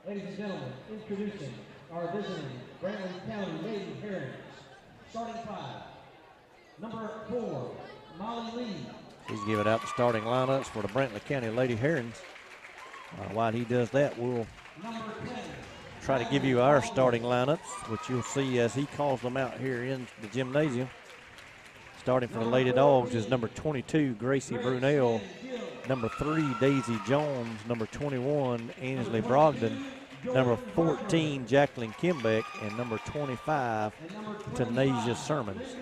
Ladies and gentlemen, introducing our visiting Brantley County Lady Herons. Starting 5, number 4, Molly Lee. He's giving out the starting lineups for the Brantley County Lady Herons. While he does that, we'll try to give you our starting lineups, which you'll see as he calls them out here in the gymnasium. Starting for the Lady Dogs is number 22, Gracie Brunell. Number 3, Daisy Jones. Number 21, Ainsley Brogdon. Number 14, Jacqueline Kimbeck. And number 25, Tanasia Sermons.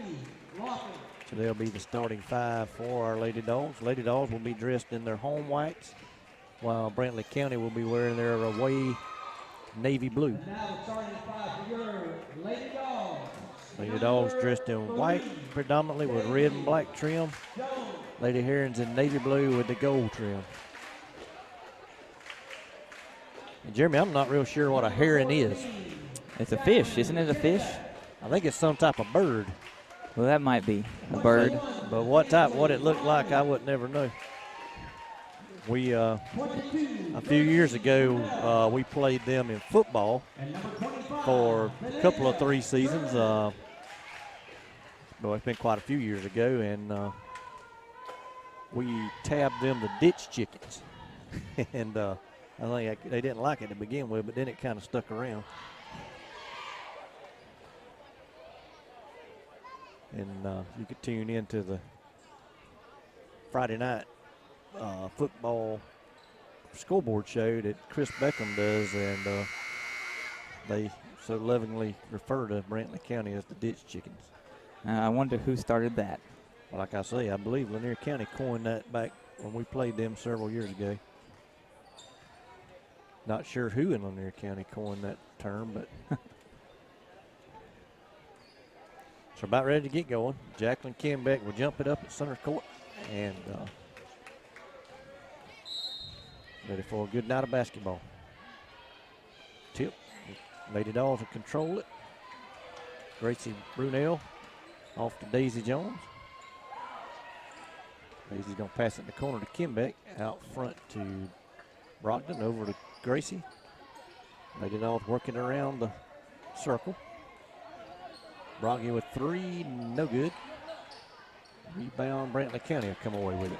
So they'll be the starting 5 for our Lady Dogs. Lady Dogs will be dressed in their home whites, while Brantley County will be wearing their away navy blue. And now the starting 5 for your Lady Dogs. Lady Dogs dressed in white predominantly with red and black trim. Lady Herons in navy blue with the gold trim. And Jeremy, I'm not real sure what a heron is. It's a fish, isn't it a fish? I think it's some type of bird. Well, that might be a bird. But what it looked like, I would never know. We, a few years ago, we played them in football for a couple of 3 seasons. Well, it's been quite a few years ago, and we tabbed them the ditch chickens. And I think they didn't like it to begin with, but then it kind of stuck around. And you could tune into the Friday night football scoreboard show that Chris Beckham does, and they so lovingly refer to Brantley County as the ditch chickens. I wonder who started that. Like I say, I believe Lanier County coined that back when we played them several years ago. Not sure who in Lanier County coined that term, but so about ready to get going. Jacqueline Kimbeck will jump it up at center court, and ready for a good night of basketball. Tip. Lady Dogs will control it. Gracie Brunell off to Daisy Jones. Daisy's going to pass it in the corner to Kimbeck. Out front to Brogdon, over to Gracie. Lady Dogs working around the circle. Broggy with 3, no good. Rebound, Brantley County will come away with it.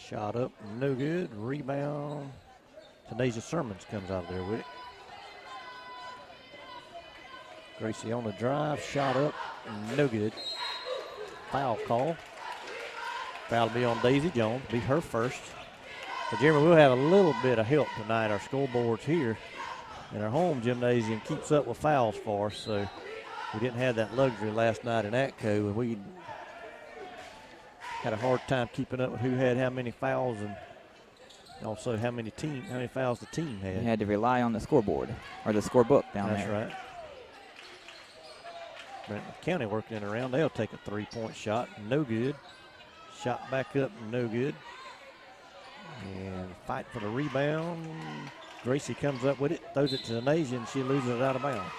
Shot up, no good. Rebound. Tanasia Sermons comes out of there with it. Gracie on the drive, shot up, no good. Foul call. Foul will be on Daisy Jones, be her first. So Jeremy, we'll have a little bit of help tonight. Our scoreboards here in our home gymnasium keeps up with fouls for us, so we didn't have that luxury last night in Atco, and we had a hard time keeping up with who had how many fouls and also how many fouls the team had. You had to rely on the scoreboard or the scorebook down there. That's right. Brantley County working it around. They'll take a 3-point shot. No good. Shot back up. No good. And fight for the rebound. Gracie comes up with it. Throws it to Tanasia, and she loses it out of bounds.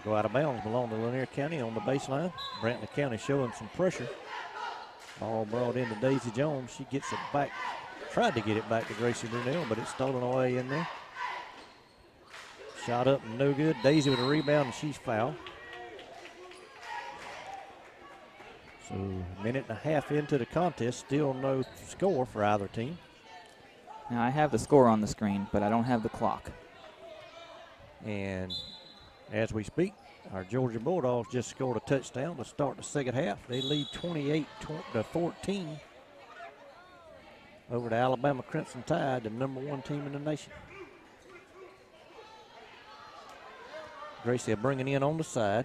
Go out of bounds, belong to Lanier County on the baseline. Brantley County showing some pressure. Ball brought into Daisy Jones. She gets it back, tried to get it back to Gracie Brunell, but it's stolen away in there. Shot up, no good. Daisy with a rebound, and she's fouled. So a minute and a half into the contest, still no score for either team. Now I have the score on the screen, but I don't have the clock. And as we speak, our Georgia Bulldogs just scored a touchdown to start the second half. They lead 28-14 over the Alabama Crimson Tide, the #1 team in the nation. Gracie bringing in on the side.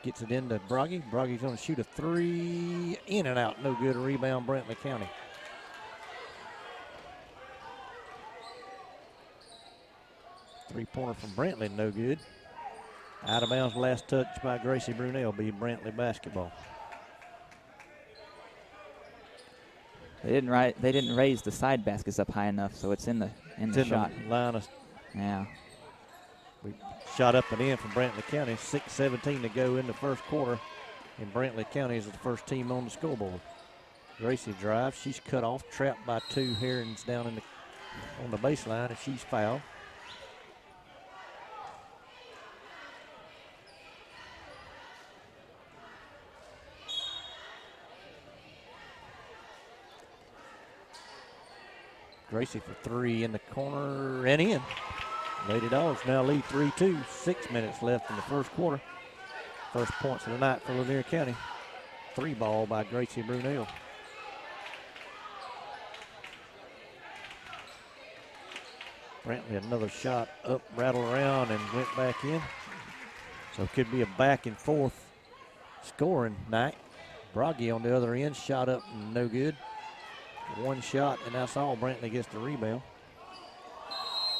Gets it into Broggy. Broggy's going to shoot a 3. In and out, no good. Rebound, Brantley County. Three-pointer from Brantley, no good. Out of bounds, last touch by Gracie Brunel, be Brantley basketball. They didn't raise the side baskets up high enough, so it's in the shot. The line of, yeah. We shot up and in from Brantley County. 6:17 to go in the first quarter, and Brantley County is the first team on the scoreboard. Gracie drives. She's cut off, trapped by two Herons down on the baseline, and she's fouled. Gracie for three in the corner and in. Lady Dawgs now lead 3-2. 6 minutes left in the first quarter. First points of the night for Lanier County. 3-ball by Gracie Brunel. Brantley another shot up, rattled around, and went back in. So it could be a back and forth scoring night. Broggy on the other end, shot up, no good. One shot, and that's all. Brantley gets the rebound.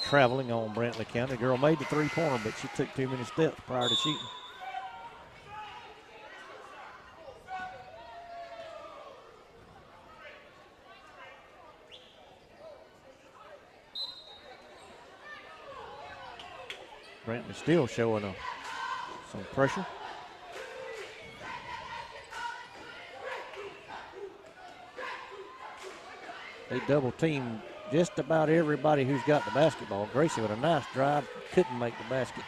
Traveling on Brantley County. The girl made the three-pointer, but she took too many steps prior to shooting. Brantley still showing some pressure. They double team just about everybody who's got the basketball. Gracie with a nice drive, couldn't make the basket.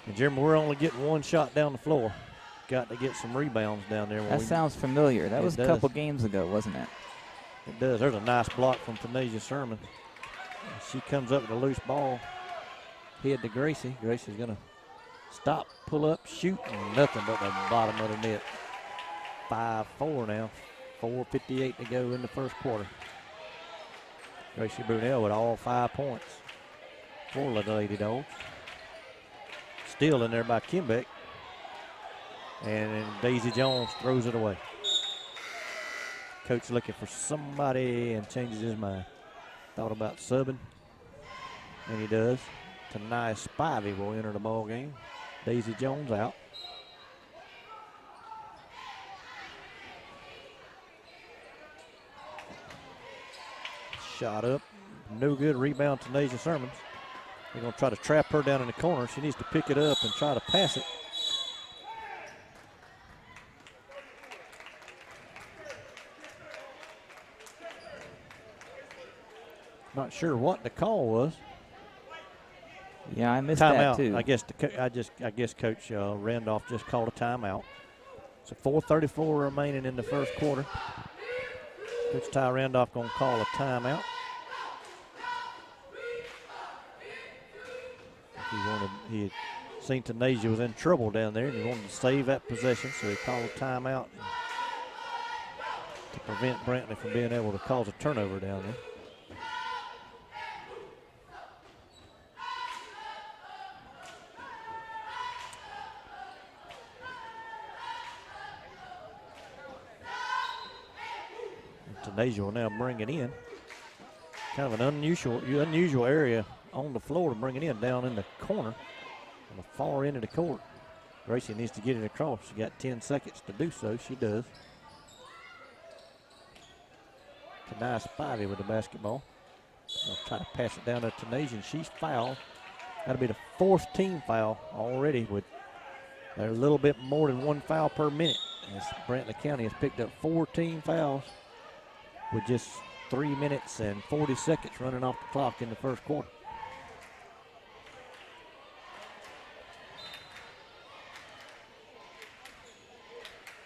And Jeremy, we're only getting one shot down the floor. Got to get some rebounds down there. That sounds familiar. That was a couple games ago, wasn't it? It does. There's a nice block from Tanasia Sherman. She comes up with a loose ball. Head to Gracie. Gracie's going to stop, pull up, shoot, and nothing but the bottom of the net. 5-4 now. 4:58 to go in the first quarter. Gracie Brunel with all 5 points for the Lady Dogs. Still in there by Kimbeck. And Daisy Jones throws it away. Coach looking for somebody and changes his mind. Thought about subbing, and he does. Tania Spivey will enter the ball game. Daisy Jones out. Shot up, no good. Rebound to Nasia Sermons. They're going to try to trap her down in the corner. She needs to pick it up and try to pass it. Not sure what the call was. Yeah, I missed timeout. That too. I guess Coach Randolph just called a timeout. So 4:34 remaining in the first quarter. Coach Ty Randolph going to call a timeout. He had seen Tanasia was in trouble down there, and he wanted to save that possession, so he called a timeout to prevent Brantley from being able to cause a turnover down there. Tanasia will now bring it in. Kind of an unusual area on the floor to bring it in, down in the corner on the far end of the court. Gracie needs to get it across. She got 10 seconds to do so. She does. Tania Spivey with the basketball. They'll try to pass it down to Tanasia, and she's fouled. That'll be the fourth team foul already, with a little bit more than one foul per minute, as Brantley County has picked up 14 fouls with just 3 minutes and 40 seconds running off the clock in the first quarter.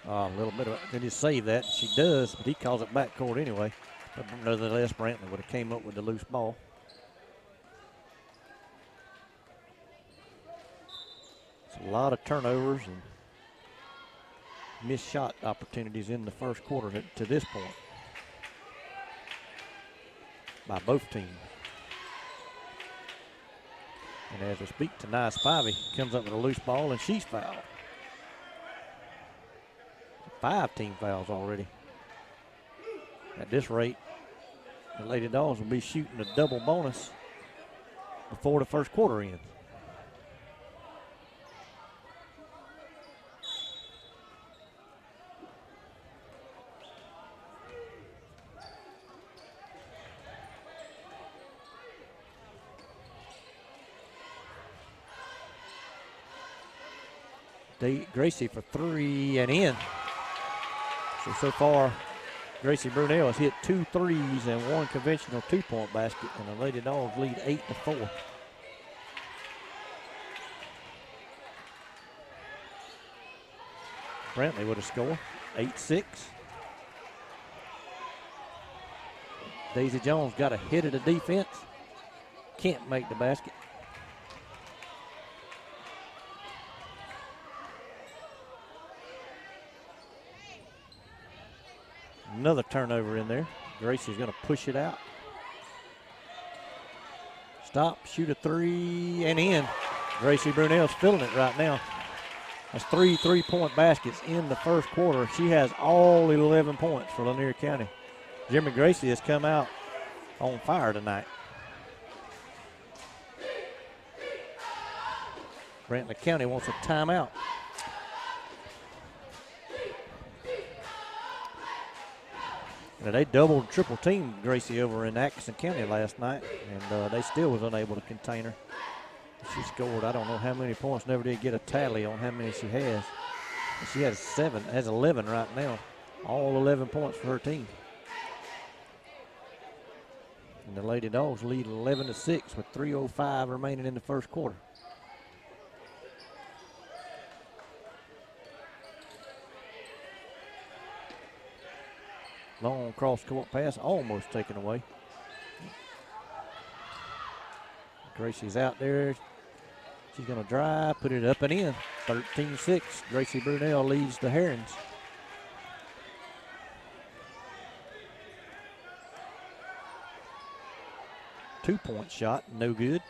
A little bit of, can you save that? She does, but he calls it backcourt anyway. But nonetheless, Brantley would have came up with the loose ball. It's a lot of turnovers and missed shot opportunities in the first quarter to this point by both teams. And as we speak, Tania Spivey comes up with a loose ball, and she's fouled. 5 team fouls already. At this rate, the Lady Dogs will be shooting a double bonus before the first quarter ends. Gracie for 3 and in. So far, Gracie Brunell has hit 2 threes and 1 conventional 2-point basket, and the Lady Dogs lead 8-4. Brantley with a score, 8-6. Daisy Jones got a hit at the defense. Can't make the basket. Another turnover in there. Gracie's going to push it out. Stop, shoot a 3, and in. Gracie Brunell's feeling it right now. That's 3 3-point baskets in the first quarter. She has all 11 points for Lanier County. Jimmy Gracie has come out on fire tonight. Brantley County wants a timeout. Now they doubled, triple teamed Gracie over in Atkinson County last night, and they still was unable to contain her. She scored, I don't know how many points, never did get a tally on how many she has. She has 11 right now. All 11 points for her team. And the Lady Dogs lead 11-6 with 3:05 remaining in the first quarter. Long cross-court pass, almost taken away. Gracie's out there. She's going to drive, put it up and in. 13-6. Gracie Brunell leads the Herons. Two-point shot, no good.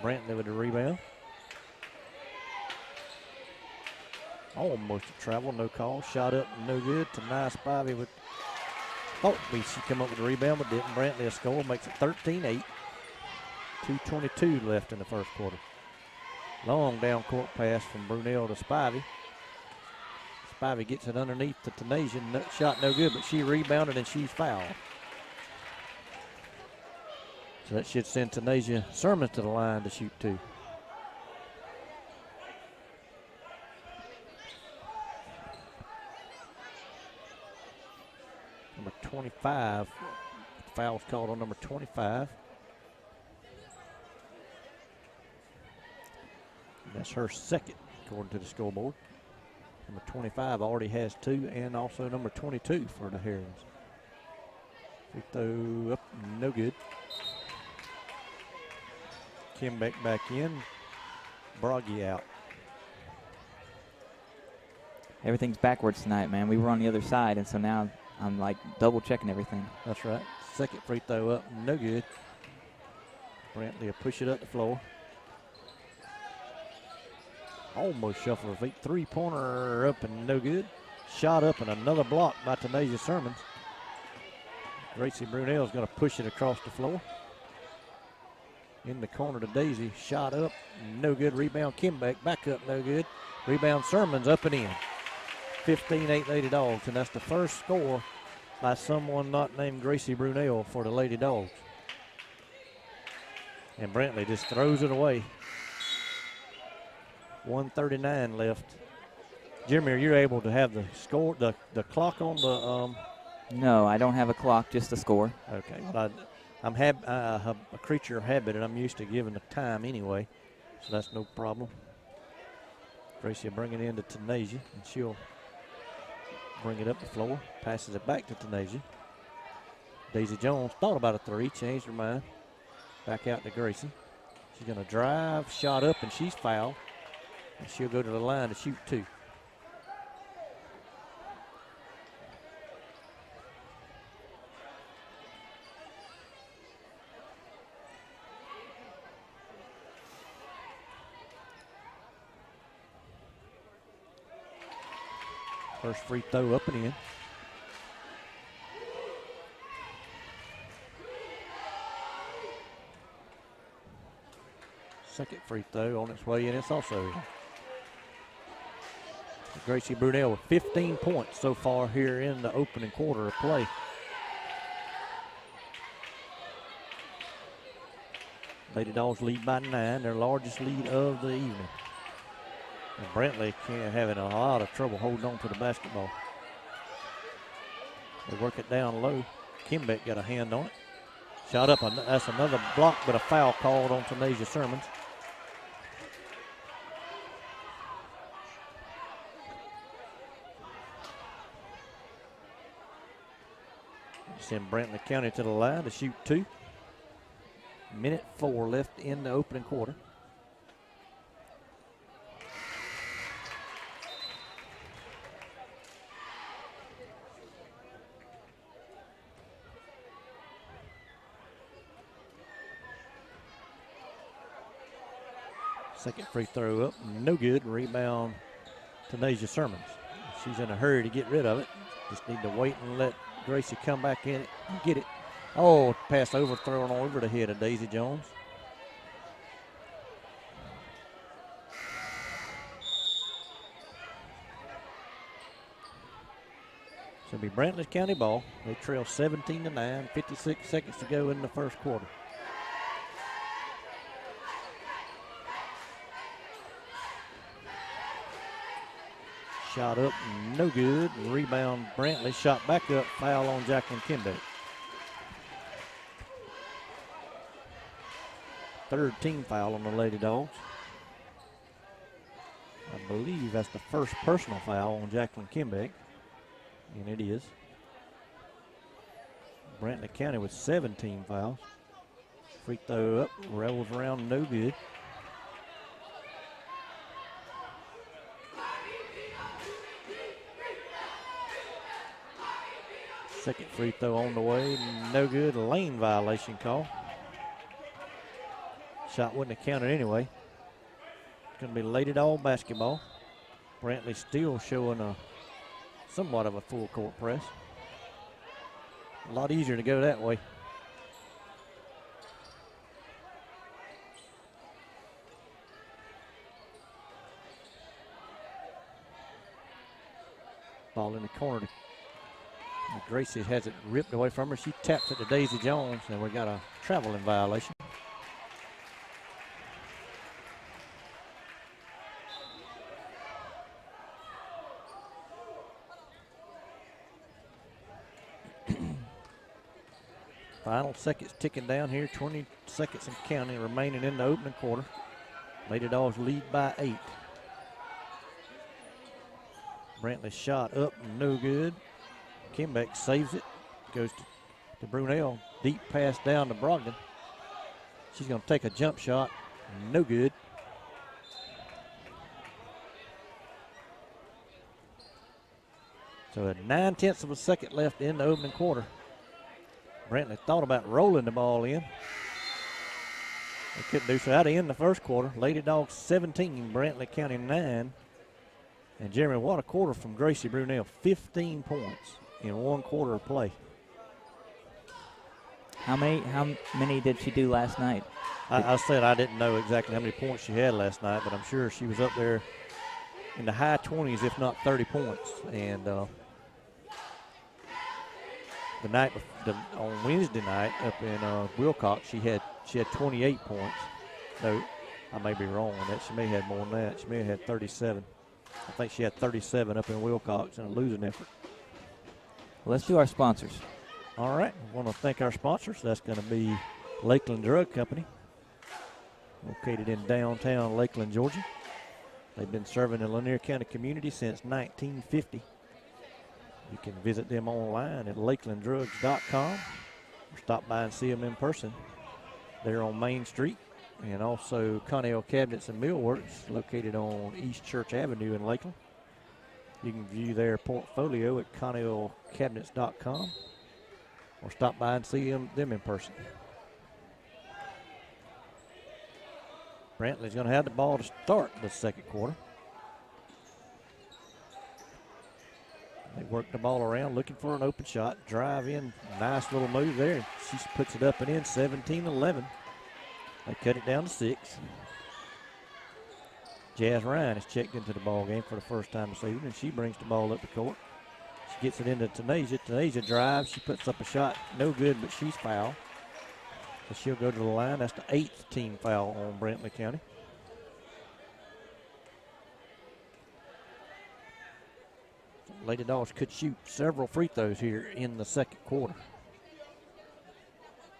Brantley with the rebound. Almost a travel, no call. Shot up, no good. Tanai Spivey with. Thought she come up with a rebound, but didn't. Brantley a score, makes it 13-8. 2:22 left in the first quarter. Long down court pass from Brunell to Spivey. Spivey gets it underneath to Tanasia. Shot no good, but she rebounded and she's fouled. So that should send Tanasia Sermon to the line to shoot 2. Number 25. Foul's called on number 25. That's her second, according to the scoreboard. Number 25 already has 2, and also number 22 for the Herons. Free throw up, no good. Kimbeck back in. Broggy out. Everything's backwards tonight, man. We were on the other side, and so now I'm like double checking everything. That's right. Second free throw up, no good. Brantley will push it up the floor. Almost shuffle her feet. 3-pointer up and no good. Shot up and another block by Tanasia Sermons. Gracie Brunell is going to push it across the floor. In the corner to Daisy. Shot up, no good. Rebound Kimbeck, back up, no good. Rebound Sermons up and in. 15-8 Lady Dogs, and that's the first score by someone not named Gracie Brunell for the Lady Dogs. And Brantley just throws it away. 1:39 left. Jeremy, are you able to have the score, the clock on the? No, I don't have a clock, just the score. Okay, well, I have a creature of habit, and I'm used to giving the time anyway, so that's no problem. Gracie will bring it into Tanasia, and she'll bring it up the floor, passes it back to Tanasia. Daisy Jones thought about a 3, changed her mind. Back out to Gracie. She's going to drive, shot up, and she's fouled. And she'll go to the line to shoot 2. First free throw up and in. Second free throw on its way in. It's also in. Gracie Brunell with 15 points so far here in the opening quarter of play. Lady Dogs lead by 9, their largest lead of the evening. And Brantley having a lot of trouble holding on to the basketball. They work it down low. Kimbeck got a hand on it. Shot up, that's another block, but a foul called on Tanasia Sermons. Send Brantley County to the line to shoot 2. Minute 4 left in the opening quarter. Second free throw up, no good. Rebound, Tanasia Sermons. She's in a hurry to get rid of it. Just need to wait and let Gracie come back in it and get it. Oh, pass overthrown over the head of Daisy Jones. So it'll be Brantley County ball. They trail 17-9, 56 seconds to go in the first quarter. Shot up, no good. Rebound, Brantley. Shot back up, foul on Jacqueline Kimbeck. Third team foul on the Lady Dogs. I believe that's the first personal foul on Jacqueline Kimbeck, and it is. Brantley County with 17 fouls. Free throw up, rolls around, no good. Second free throw on the way, no good. A lane violation call. Shot wouldn't have counted anyway. It's going to be Lady Dog basketball. Brantley still showing somewhat of a full court press. A lot easier to go that way. Ball in the corner. Gracie has it ripped away from her. She taps it to Daisy Jones, and we got a traveling violation. Final seconds ticking down here. 20 seconds and counting remaining in the opening quarter. Lady Dogs lead by 8. Brantley shot up, no good. Kimbeck saves it, goes to Brunel. Deep pass down to Brogdon. She's going to take a jump shot, no good. So at 9/10 of a second left in the opening quarter. Brantley thought about rolling the ball in. They couldn't do so. Out of end the first quarter. Lady Dogs 17, Brantley County 9. And Jeremy, what a quarter from Gracie Brunel. 15 points in 1 quarter of play. How many did she do last night? I said I didn't know exactly how many points she had last night, but I'm sure she was up there in the high 20s, if not 30 points. And on Wednesday night up in Wilcox, she had 28 points. No, I may be wrong on that. She may have had more than that. She may have had 37. I think she had 37 up in Wilcox in a losing effort. Let's do our sponsors. All right. I want to thank our sponsors. That's going to be Lakeland Drug Company, located in downtown Lakeland, Georgia. They've been serving the Lanier County community since 1950. You can visit them online at lakelanddrugs.com or stop by and see them in person. They're on Main Street. And also Connell Cabinets and Millworks, located on East Church Avenue in Lakeland. You can view their portfolio at connellcabinets.com or stop by and see them in person. Brantley's going to have the ball to start the second quarter. They work the ball around, looking for an open shot. Drive in, nice little move there. She puts it up and in, 17-11. They cut it down to 6. Jazz Ryan has checked into the ball game for the first time this evening, and she brings the ball up the court. She gets it into Tanasia. Tanasia drives. She puts up a shot. No good, but she's fouled. So she'll go to the line. That's the 8th team foul on Brantley County. Lady Dawgs could shoot several free throws here in the second quarter.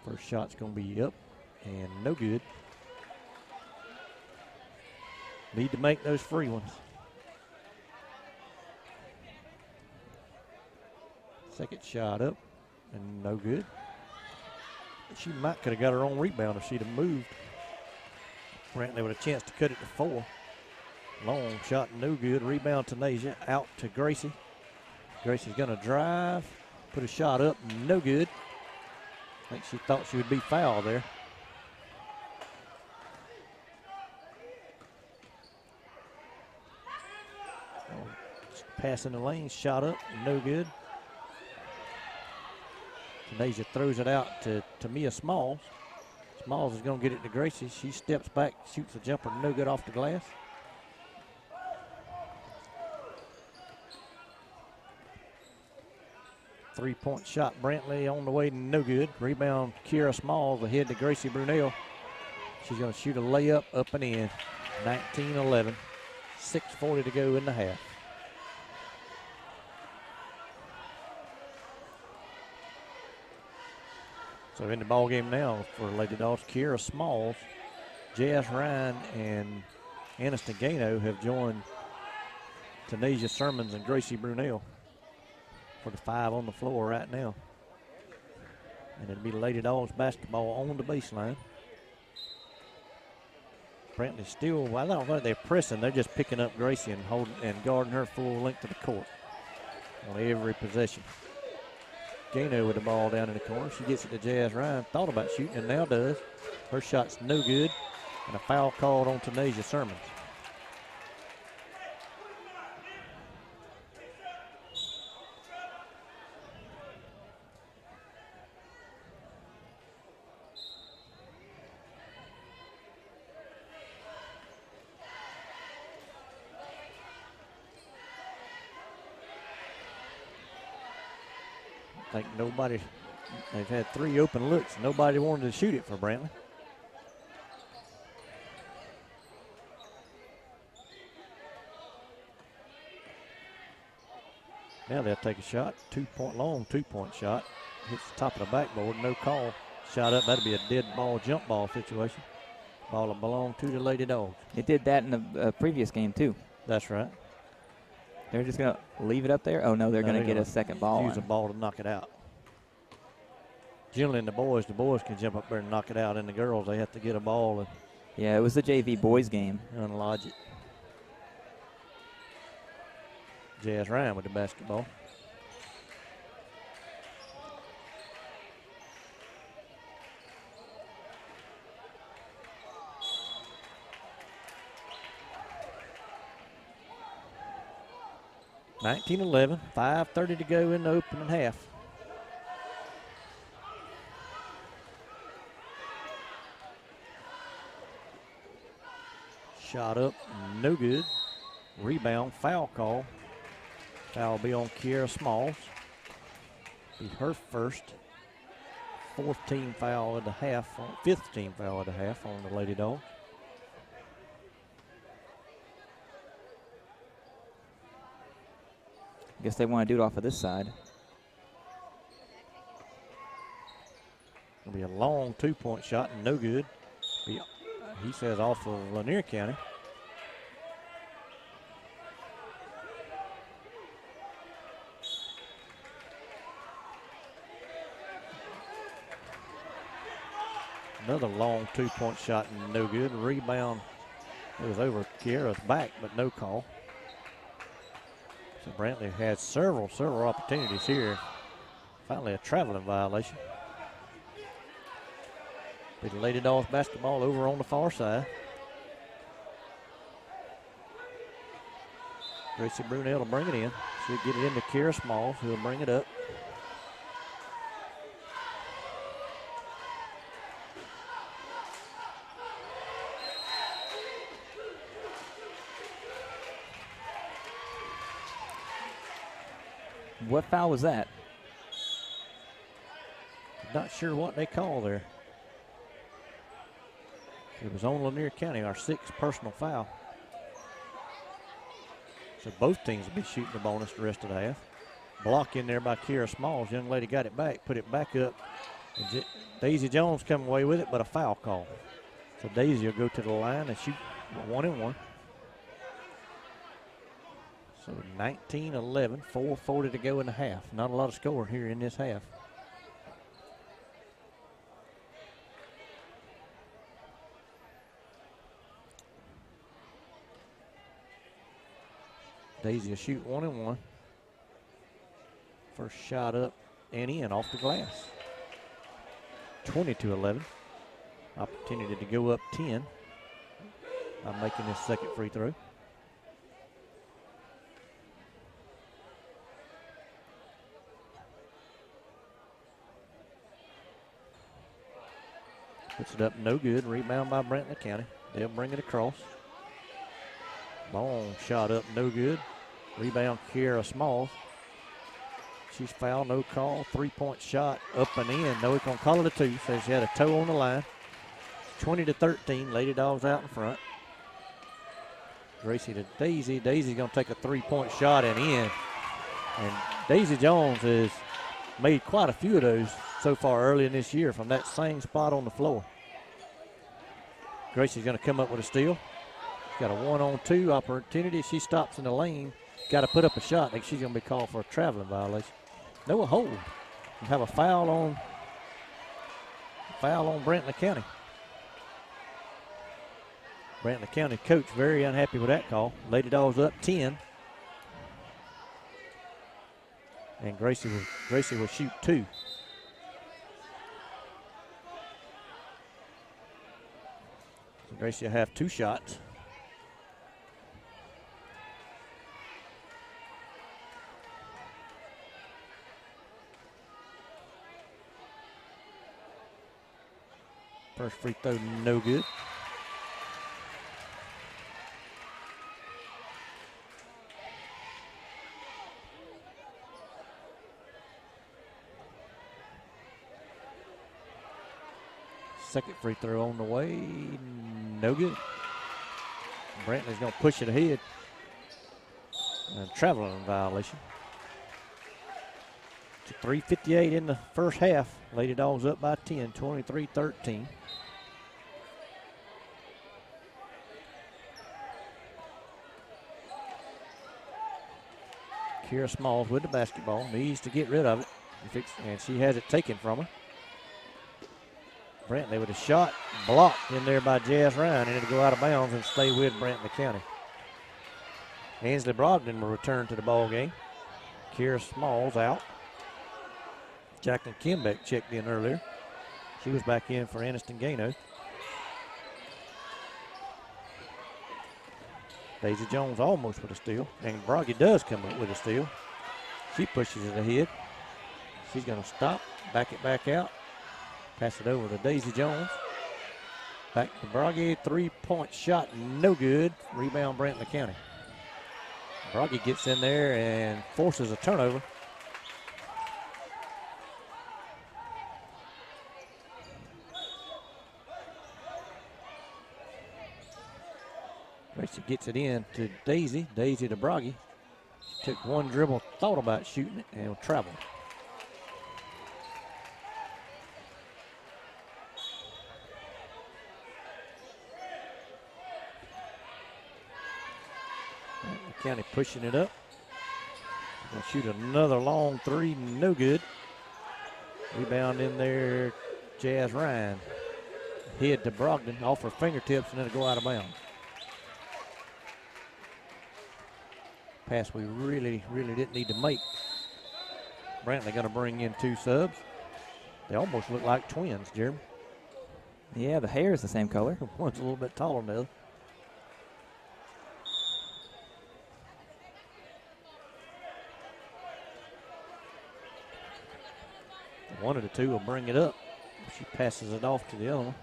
First shot's going to be up and no good. Need to make those free ones. Second shot up and no good. She might could have got her own rebound if she'd have moved. Brantley with a chance to cut it to 4. Long shot, no good. Rebound to Nasia, out to Gracie. Gracie's going to drive, put a shot up, no good. I think she thought she would be fouled there. Pass in the lane, shot up, no good. Nasia throws it out to Mia Smalls. Smalls is going to get it to Gracie. She steps back, shoots a jumper, no good off the glass. Three-point shot, Brantley on the way, no good. Rebound, Kira Smalls ahead to Gracie Brunel. She's going to shoot a layup up and in. 19-11, 6:40 to go in the half. So in the ball game now for Lady Dawgs, Kira Smalls, Jazz Ryan, and Aniston Gano have joined Tanasia Sermons and Gracie Brunel for the 5 on the floor right now. And it'll be Lady Dawgs basketball on the baseline. Brantley still, well, I don't think they're pressing. They're just picking up Gracie and holding and guarding her full length of the court on every possession. Gano with the ball down in the corner. She gets it to Jazz Ryan. Thought about shooting and now does. Her shot's no good. And a foul called on Tanasia Sermons. I think nobody, they've had 3 open looks. Nobody wanted to shoot it for Brantley. Now they'll take a shot, long two-point shot. Hits the top of the backboard, no call. Shot up, that'll be a dead ball, jump ball situation. Ball will belong to the Lady Dawgs. It did that in the previous game too. That's right. They're just going to leave it up there? Oh, no, they're going to get a second ball. Use a ball to knock it out. Generally in the boys can jump up there and knock it out. In the girls, they have to get a ball and yeah, it was the JV boys game. unlodge it. Jazz Ryan with the basketball. (19-11), 5:30 to go in the opening half. Shot up, no good. Rebound, foul call. Foul will be on Kiera Smalls. Be her first. 4th team foul of the half, 5th team foul of the half on the Lady Dawgs. I guess they want to do it off of this side. It'll be a long two-point shot and no good. He says off of Lanier County. Another long two-point shot and no good. Rebound. It was over Kiera's back, but no call. So Brantley had several opportunities here. Finally a traveling violation. Be the Lady Dawgs basketball over on the far side. Gracie Brunel will bring it in. She'll get it into Kiera Smalls, who'll bring it up. What foul was that? Not sure what they call there. It was on Lanier County, our 6th personal foul. So both teams will be shooting the bonus the rest of the half. Block in there by Kira Smalls. Young lady got it back, put it back up. And Daisy Jones come away with it, but a foul call. So Daisy will go to the line and shoot 1 and 1. So 19-11, 4:40 to go in the half. Not a lot of score here in this half. Daisy will shoot 1 and 1. First shot up and in off the glass. 20-11. Opportunity to go up 10 by making this second free throw. Puts it up, no good. Rebound by Brantley County. They'll bring it across. Long shot up, no good. Rebound, Kiera Smalls. She's fouled, no call. 3-point shot, up and in. No, he's going to call it a 2. Says she had a toe on the line. 20-13, Lady Dogs out in front. Gracie to Daisy. Daisy's going to take a 3-point shot and in. And Daisy Jones has made quite a few of those so far early in this year from that same spot on the floor. Gracie's going to come up with a steal. Got a 1-on-2 opportunity. She stops in the lane. Got to put up a shot. I think she's going to be called for a traveling violation. No, a hold. We have a foul on Brantley County. Brantley County coach very unhappy with that call. Lady Dogs up 10. And Gracie will shoot 2. So Gracie will have 2 shots. First free throw, no good. Second free throw on the way, no good. Brantley's going to push it ahead. And traveling violation. 3:58 in the first half. Lady Dogs up by 10, 23-13. Kira Smalls with the basketball, needs to get rid of it, and she has it taken from her. Brantley with a shot, blocked in there by Jazz Ryan, and it'll go out of bounds and stay with Brantley County. Ansley Brogdon will return to the ball game. Kira Smalls out. Jacqueline Kimbeck checked in earlier. She was back in for Aniston Gano. Daisy Jones almost with a steal, and Broggy does come up with a steal. She pushes it ahead. She's going to stop, back it back out, pass it over to Daisy Jones. Back to Broggy, 3-point shot, no good. Rebound Brantley County. Broggy gets in there and forces a turnover. Gracie gets it in to Daisy. Daisy to Broggy. Took one dribble, thought about shooting it, and traveled. County pushing it up. Gonna shoot another long 3, no good. Rebound in there, Jazz Ryan. Head to Brogdon, off her fingertips, and then it'll go out of bounds. Pass we really didn't need to make. Brantley going to bring in 2 subs. They almost look like twins, Jeremy. Yeah, the hair is the same color. One's a little bit taller than the other. One of the 2 will bring it up. She passes it off to the other one.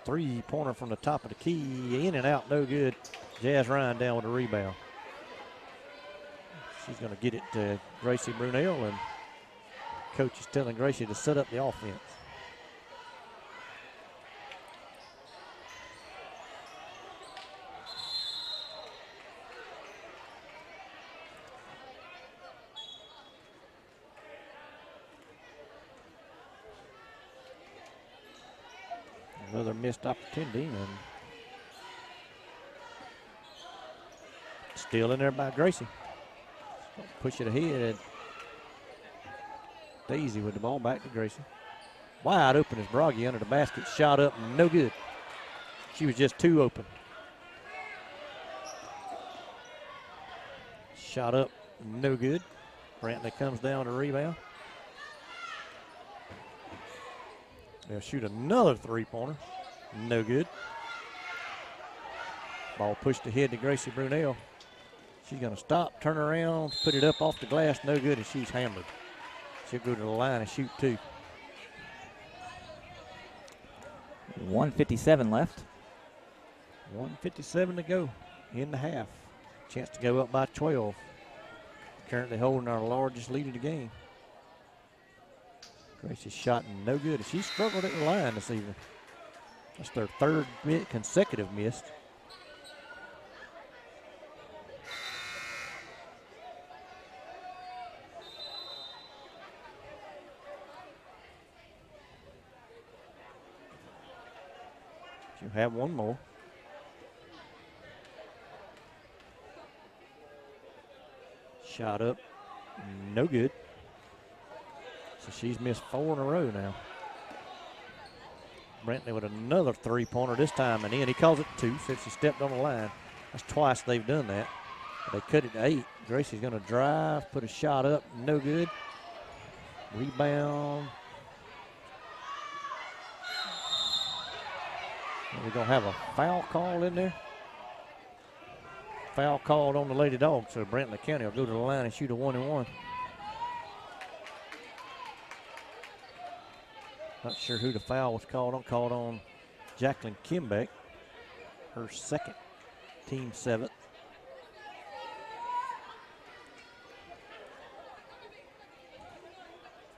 3-pointer from the top of the key, in and out, no good. Jazz Ryan down with a rebound. She's going to get it to Gracie Brunel, and coach is telling Gracie to set up the offense. Another missed opportunity, and still in there by Gracie. Push it ahead. Daisy with the ball back to Gracie. Wide open is Broggy under the basket. Shot up, no good. She was just too open. Shot up, no good. Brantley comes down to rebound. They'll shoot another three-pointer. No good. Ball pushed ahead to Gracie Brunel. She's going to stop, turn around, put it up off the glass. No good, and she's hammered. She'll go to the line and shoot two. 1:57 left. 1:57 to go in the half. Chance to go up by 12. Currently holding our largest lead of the game. Gracie's shot no good. She struggled at the line this evening. That's their third consecutive miss. You have one more. Shot up, no good. So she's missed 4 in a row now. Brantley with another three-pointer, this time and in. He calls it 2 since he stepped on the line. That's twice they've done that. They cut it to 8. Gracie's going to drive, put a shot up, no good. Rebound. We're going to have a foul call in there. Foul called on the Lady Dogs, so Brantley County will go to the line and shoot a 1-and-1. Not sure who the foul was called on. Called on Jacqueline Kimbeck, her second, team 7th.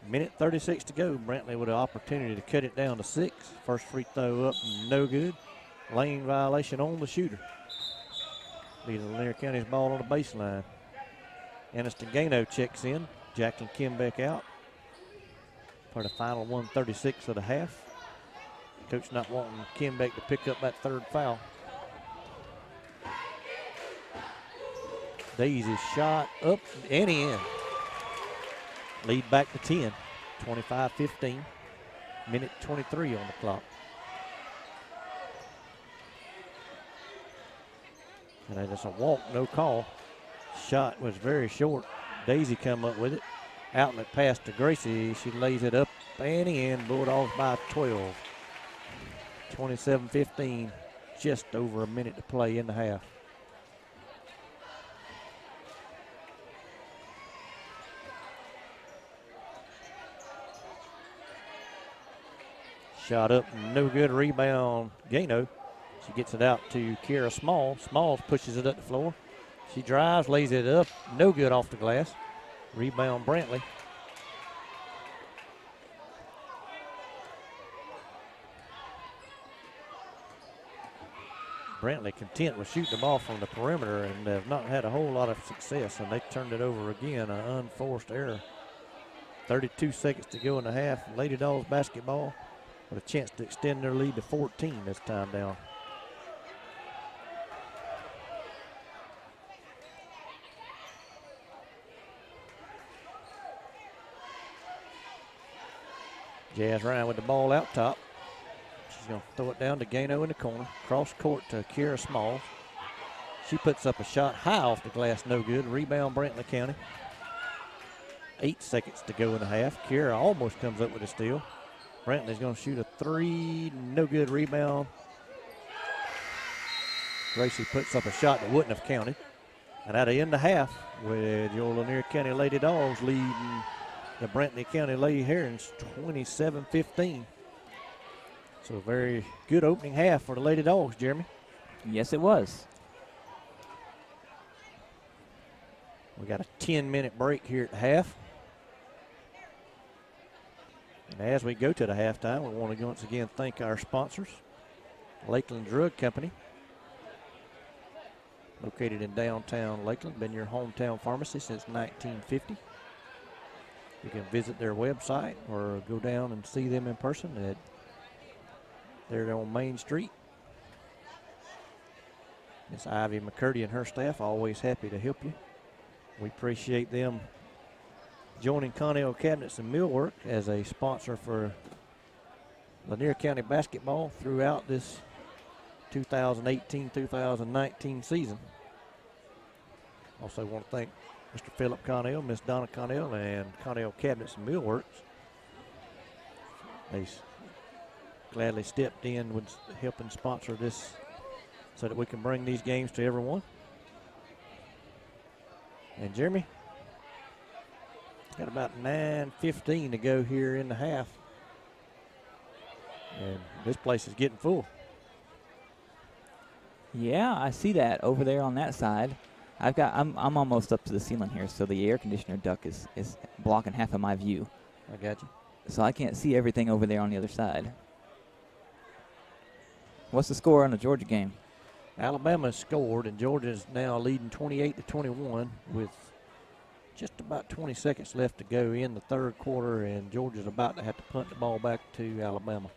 Minute 36 to go. Brantley with an opportunity to cut it down to 6. First free throw up, no good. Lane violation on the shooter. Leading Lanier County's ball on the baseline. Aniston Gano checks in. Jacqueline Kimbeck out. For the final 1:36 of the half. Coach not wanting Kimbeck to pick up that third foul. Daisy shot up and in. Lead back to 10. 25-15. Minute 23 on the clock. And that's a walk, no call. Shot was very short. Daisy come up with it. Outlet pass to Gracie. She lays it up and in. Bulldogs by 12. 27-15. Just over a minute to play in the half. Shot up, no good. Rebound, Gano. She gets it out to Kira Small. Smalls pushes it up the floor. She drives, lays it up, no good off the glass. Rebound, Brantley. Brantley content with shooting the ball from the perimeter and have not had a whole lot of success, and they turned it over again, an unforced error. 32 seconds to go in the half. Lady Dogs basketball with a chance to extend their lead to 14 this time down. Jazz Ryan with the ball out top. She's going to throw it down to Gano in the corner. Cross court to Kira Smalls. She puts up a shot high off the glass, no good. Rebound, Brantley County. 8 seconds to go in the half. Kira almost comes up with a steal. Brantley's going to shoot a 3, no good. Rebound. Gracie puts up a shot that wouldn't have counted. And at the end of the half, with your Lanier County Lady Dogs leading the Brantley County Lady Herons 27-15. So a very good opening half for the Lady Dogs, Jeremy. Yes, it was. We got a 10-minute break here at the half. And as we go to the halftime, we want to once again thank our sponsors. Lakeland Drug Company, located in downtown Lakeland, been your hometown pharmacy since 1950. You can visit their website or go down and see them in person at there on Main Street. Miss Ivy McCurdy and her staff always happy to help you. We appreciate them joining Connell Cabinets and Millwork as a sponsor for Lanier County basketball throughout this 2018-2019 season. Also want to thank Mr. Philip Connell, Miss Donna Connell, and Connell Cabinets and Millworks. They gladly stepped in with helping sponsor this so that we can bring these games to everyone. And Jeremy, got about 9:15 to go here in the half. And this place is getting full. Yeah, I see that over there on that side. I'm almost up to the ceiling here, so the air conditioner duct is blocking half of my view. I got you. So I can't see everything over there on the other side. What's the score on the Georgia game? Alabama scored, and Georgia is now leading 28-21 with just about 20 seconds left to go in the third quarter, and Georgia's about to have to punt the ball back to Alabama.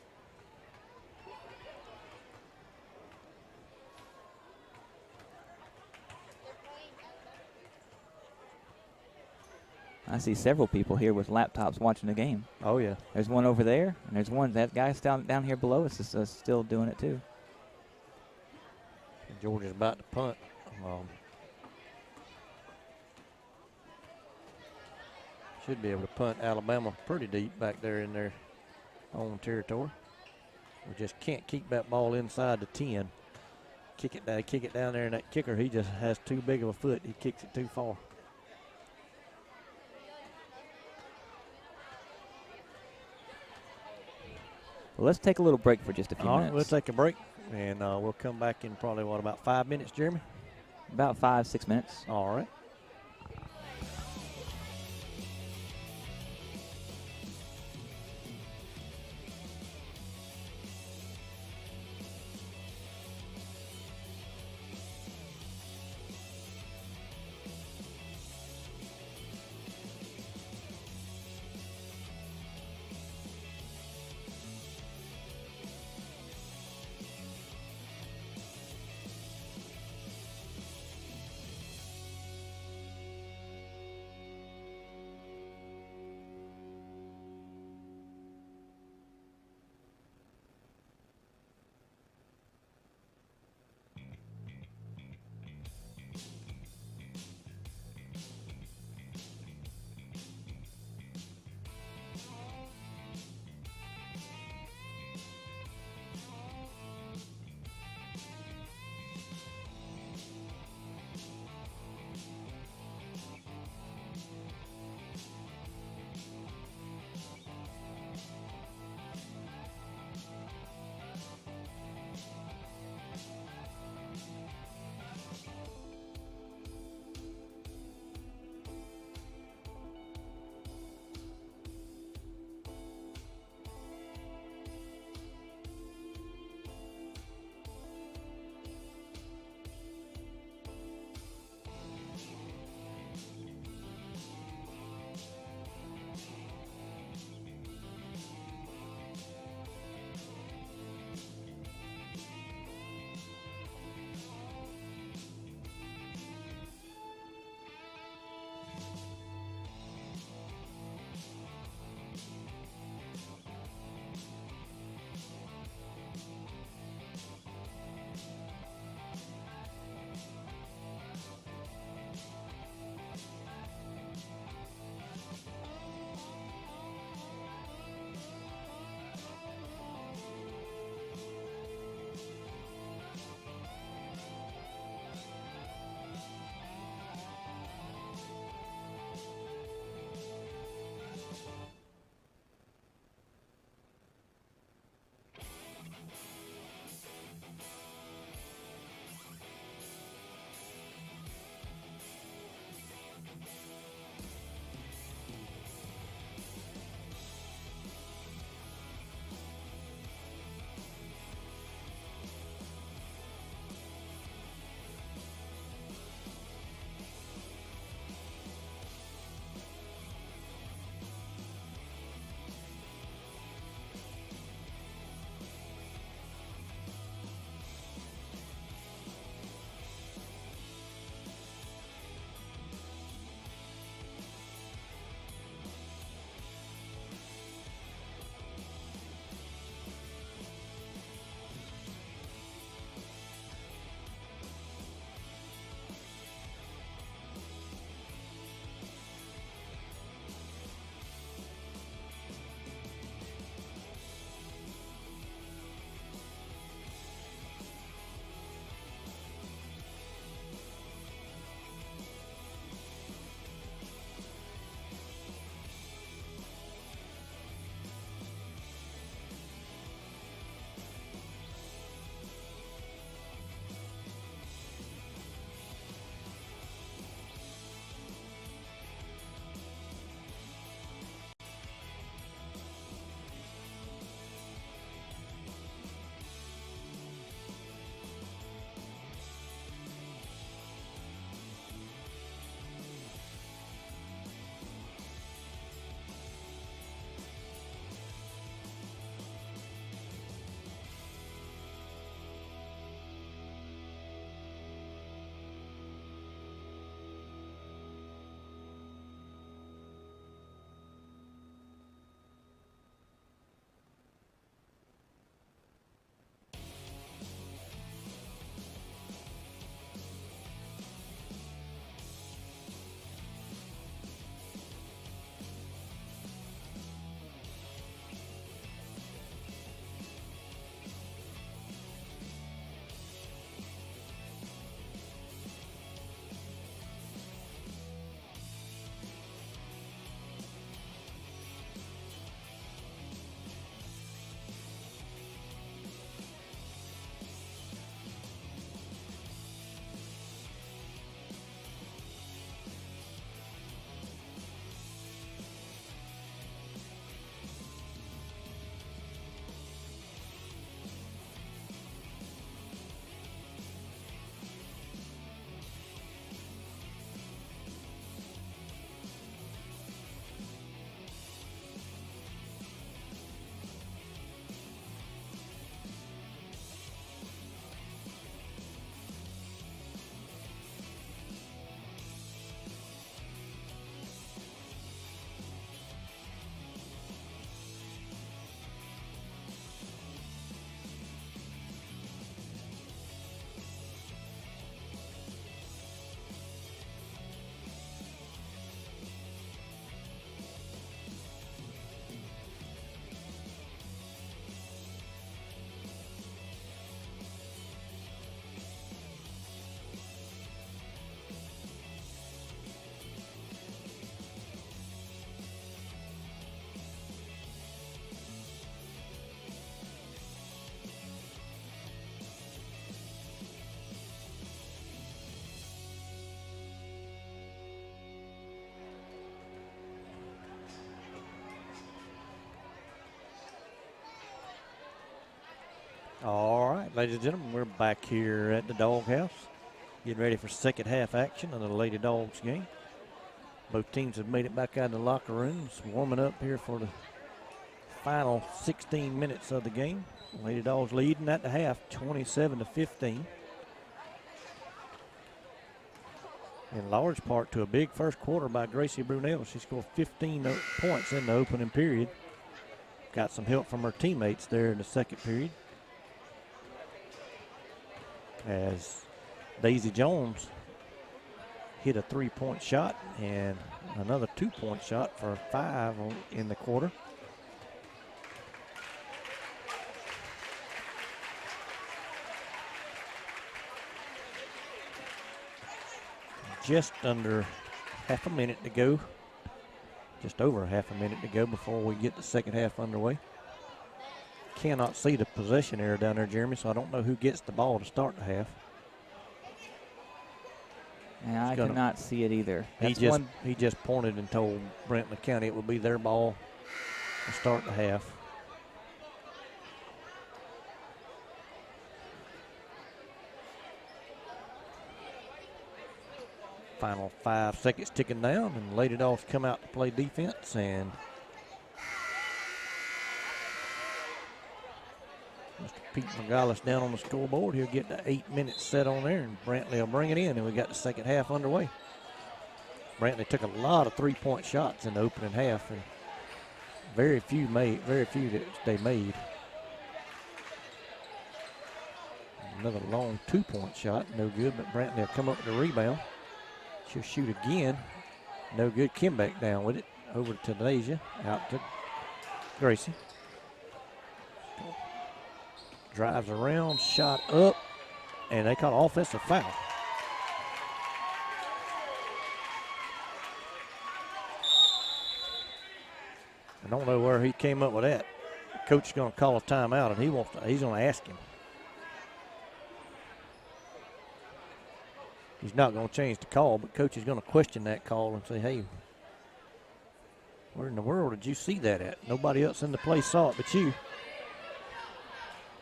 I see several people here with laptops watching the game. Oh, yeah. There's one over there, and there's one, that guy's down here below us is still doing it too. And Georgia's about to punt. Should be able to punt Alabama pretty deep back there in their own territory. We just can't keep that ball inside the 10. Kick it down there, and that kicker, he just has too big of a foot. He kicks it too far. Well, let's take a little break for just a few All minutes. right, we'll take a break, and we'll come back in probably, about 5 minutes, Jeremy? About 5-6 minutes. All right. right, ladies and gentlemen, we're back here at the Doghouse, getting ready for second half action of the Lady Dogs game. Both teams have made it back out of the locker rooms, warming up here for the final 16 minutes of the game. Lady Dogs leading at the half, 27-15. In large part to a big first quarter by Gracie Brunel. She scored 15 points in the opening period. Got some help from her teammates there in the second period, as Daisy Jones hit a 3-point shot and another 2-point shot for 5 in the quarter. Just under half a minute to go. Just over half a minute to go before we get the second half underway. Cannot see the possession error down there, Jeremy, so I don't know who gets the ball to start the half. Yeah, I cannot see it either. He just pointed and told Brantley County it would be their ball to start the half. Final 5 seconds ticking down, and Lady Dogs come out to play defense, and Mr. Pete McGillis down on the scoreboard. He'll get the 8 minutes set on there, and Brantley will bring it in, and we got the second half underway. Brantley took a lot of 3-point shots in the opening half, and very few that they made. Another long 2-point shot, no good, but Brantley will come up with a rebound. She'll shoot again. No good. Kim back down with it. Over to Nasia. Out to Gracie. Drives around. Shot up. And they call an offensive foul. I don't know where he came up with that. The coach is going to call a timeout, and he's going to ask him. He's not going to change the call, but coach is going to question that call and say, hey, where in the world did you see that at? Nobody else in the place saw it but you.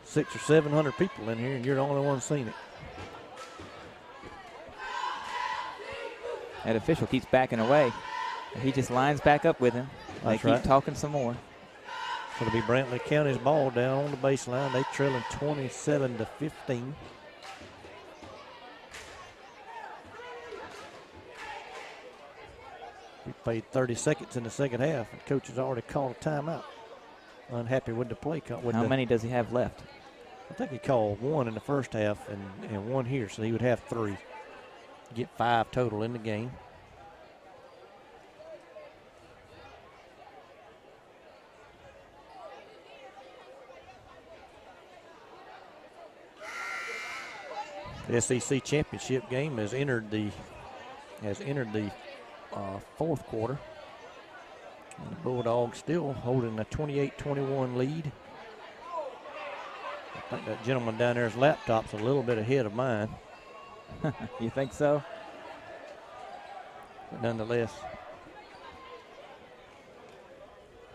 600 or 700 people in here, and you're the only one seen it. That official keeps backing away. He just lines back up with him. They keep talking some more. It's going to be Brantley County's ball down on the baseline. They trailing 27-15. We played 30 seconds in the second half, and coach has already called a timeout. Unhappy with the play. How many does he have left? I think he called 1 in the first half and 1 here, so he would have 3. Get 5 total in the game. The SEC championship game has entered the fourth quarter. And the Bulldogs still holding a 28-21 lead. I think that gentleman down there's laptop's a little bit ahead of mine. You think so? But nonetheless,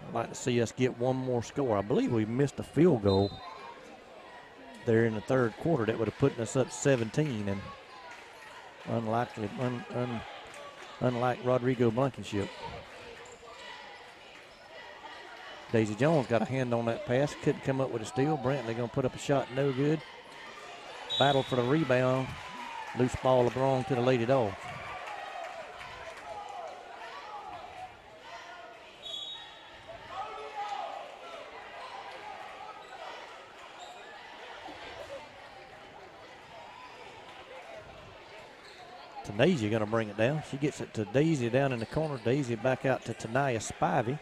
I'd like to see us get one more score. I believe we missed a field goal there in the third quarter that would have put us up 17, and unlike Rodrigo Blankenship. Daisy Jones got a hand on that pass, couldn't come up with a steal. Brantley gonna put up a shot, no good. Battle for the rebound. Loose ball belonged to the Lady Dogs. Nasia going to bring it down. She gets it to Daisy down in the corner. Daisy back out to Tanaya Spivey,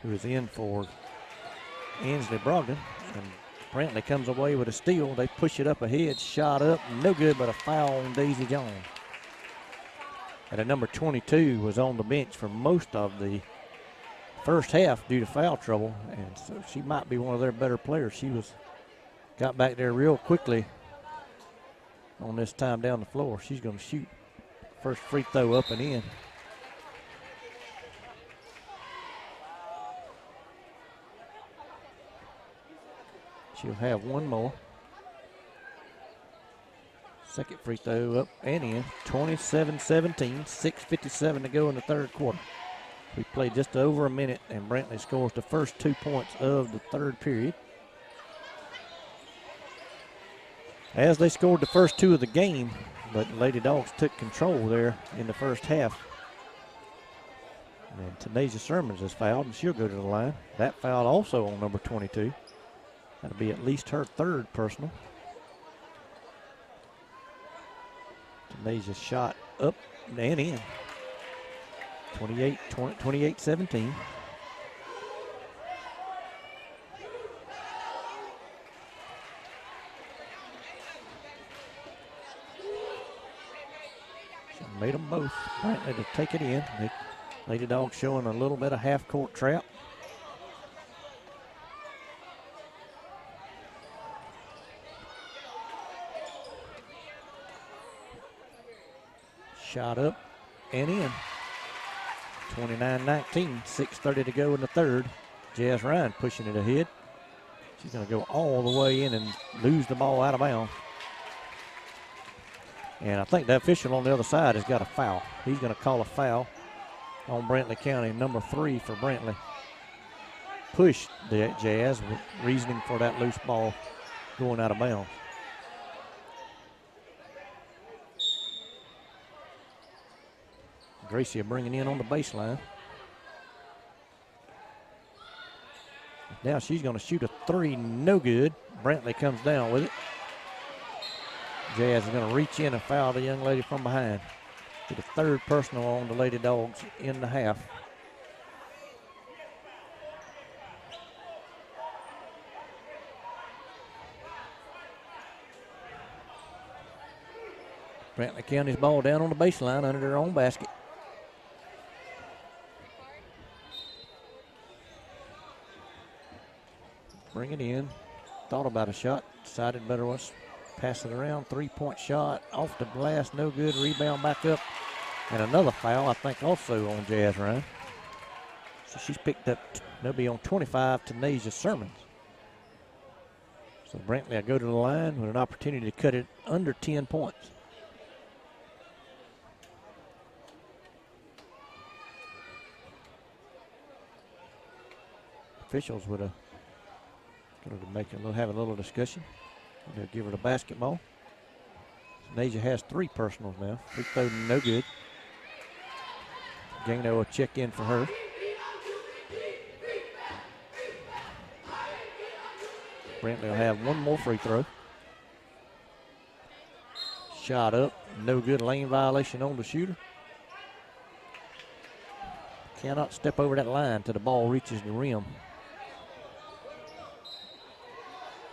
who is in for Ansley Brogdon. And Brantley comes away with a steal. They push it up ahead. Shot up. No good, but a foul on Daisy Jones. And a number 22 was on the bench for most of the first half due to foul trouble. And so she might be one of their better players. She got back there real quickly on this time down the floor. She's going to shoot. First free throw up and in. She'll have one more. Second free throw up and in. 27-17, 6:57 to go in the third quarter. We played just over a minute, and Brantley scores the first 2 points of the third period. As they scored the first 2 of the game, but Lady Dawgs took control there in the first half. And Tanasia Sermons is fouled, and she'll go to the line. That foul also on number 22. That'll be at least her third personal. Tanasia's shot up and in. 28-17. She made them both. Brantley to take it in. Lady Dawgs showing a little bit of half-court trap. Shot up and in. 29-19, 6:30 to go in the third. Jazz Ryan pushing it ahead. She's going to go all the way in and lose the ball out of bounds. And I think the official on the other side has got a foul. He's going to call a foul on Brantley County, number 3 for Brantley. Pushed the Jazz, with reasoning for that loose ball going out of bounds. Gracie bringing in on the baseline. Now she's going to shoot a 3, no good. Brantley comes down with it. Jazz is going to reach in and foul the young lady from behind. To the third personal on the Lady Dawgs in the half. Brantley County's ball down on the baseline under their own basket. Bring it in. Thought about a shot. Decided better was pass it around. 3-point shot off the glass. No good. Rebound back up. And another foul, I think, also on Jazz Ryan. So she's picked up, they'll be on 25, Tanasia Sermons. So Brantley will go to the line with an opportunity to cut it under 10 points. Officials would have have a little discussion. They'll give her the basketball. Tanasia has 3 personals now. Free throw no good. Gagno will check in for her. Brantley will have 1 more free throw. Shot up, no good. Lane violation on the shooter. Cannot step over that line till the ball reaches the rim.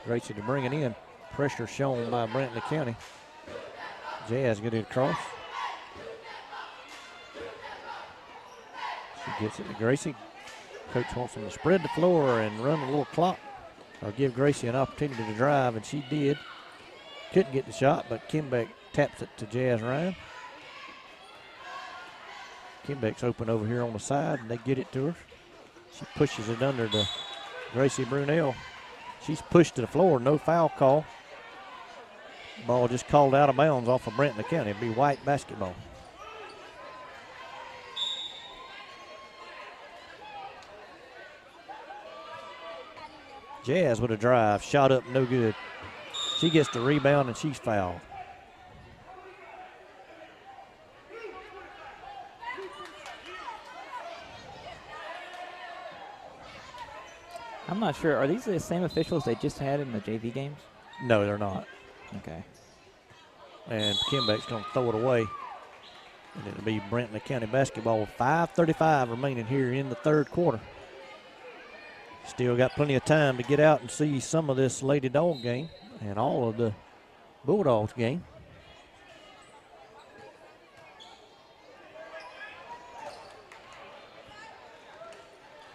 Gracie to bring it in. Pressure shown by Brantley County. Jazz get it across. She gets it to Gracie. Coach wants them to spread the floor and run a little clock or give Gracie an opportunity to drive, and she did. Couldn't get the shot, but Kimbeck taps it to Jazz Ryan. Kimbeck's open over here on the side, and they get it to her. She pushes it under to Gracie Brunell. She's pushed to the floor, no foul call. Ball just called out of bounds off of Brantley County. It'd be white basketball. Jazz with a drive, shot up, no good. She gets the rebound and she's fouled. I'm not sure. Are these the same officials they just had in the JV games? No, they're not. Okay. And Kimbeck's going to throw it away. And it'll be Brantley County basketball with 5:35 remaining here in the third quarter. Still got plenty of time to get out and see some of this Lady Dog game and all of the Bulldogs game.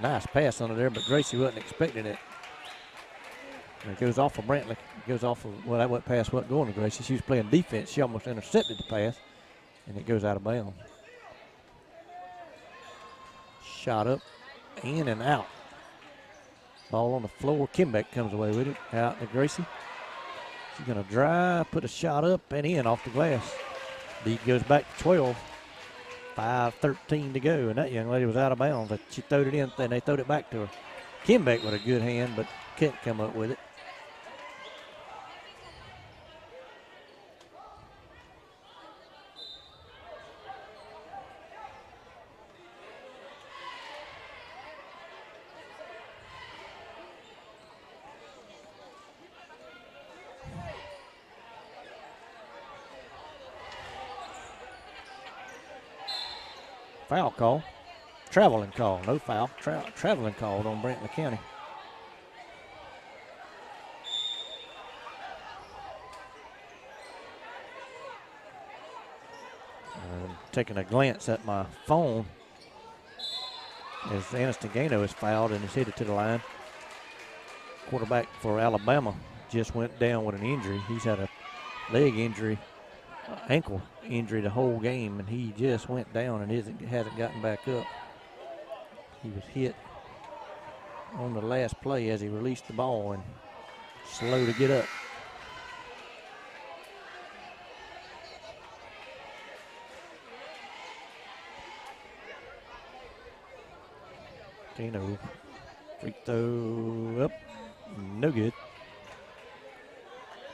Nice pass under there, but Gracie wasn't expecting it. And it goes off of Brantley. It goes off of, well, that pass wasn't going to Gracie. She was playing defense. She almost intercepted the pass, and it goes out of bounds. Shot up, in and out. Ball on the floor. Kimbeck comes away with it. Out to Gracie. She's going to drive, put a shot up and in off the glass. Lead goes back to 12. 5:13 to go, and that young lady was out of bounds. But she throwed it in, and they throwed it back to her. Kimbeck with a good hand, but couldn't come up with it. Foul call. Traveling call. No foul. Traveling called on Brantley County. Taking a glance at my phone as Aniston Gano is fouled and is headed to the line. Quarterback for Alabama just went down with an injury. He's had a leg injury, ankle injury the whole game, and he just went down and hasn't gotten back up. He was hit on the last play as he released the ball and slow to get up. Gano, free throw up, no good.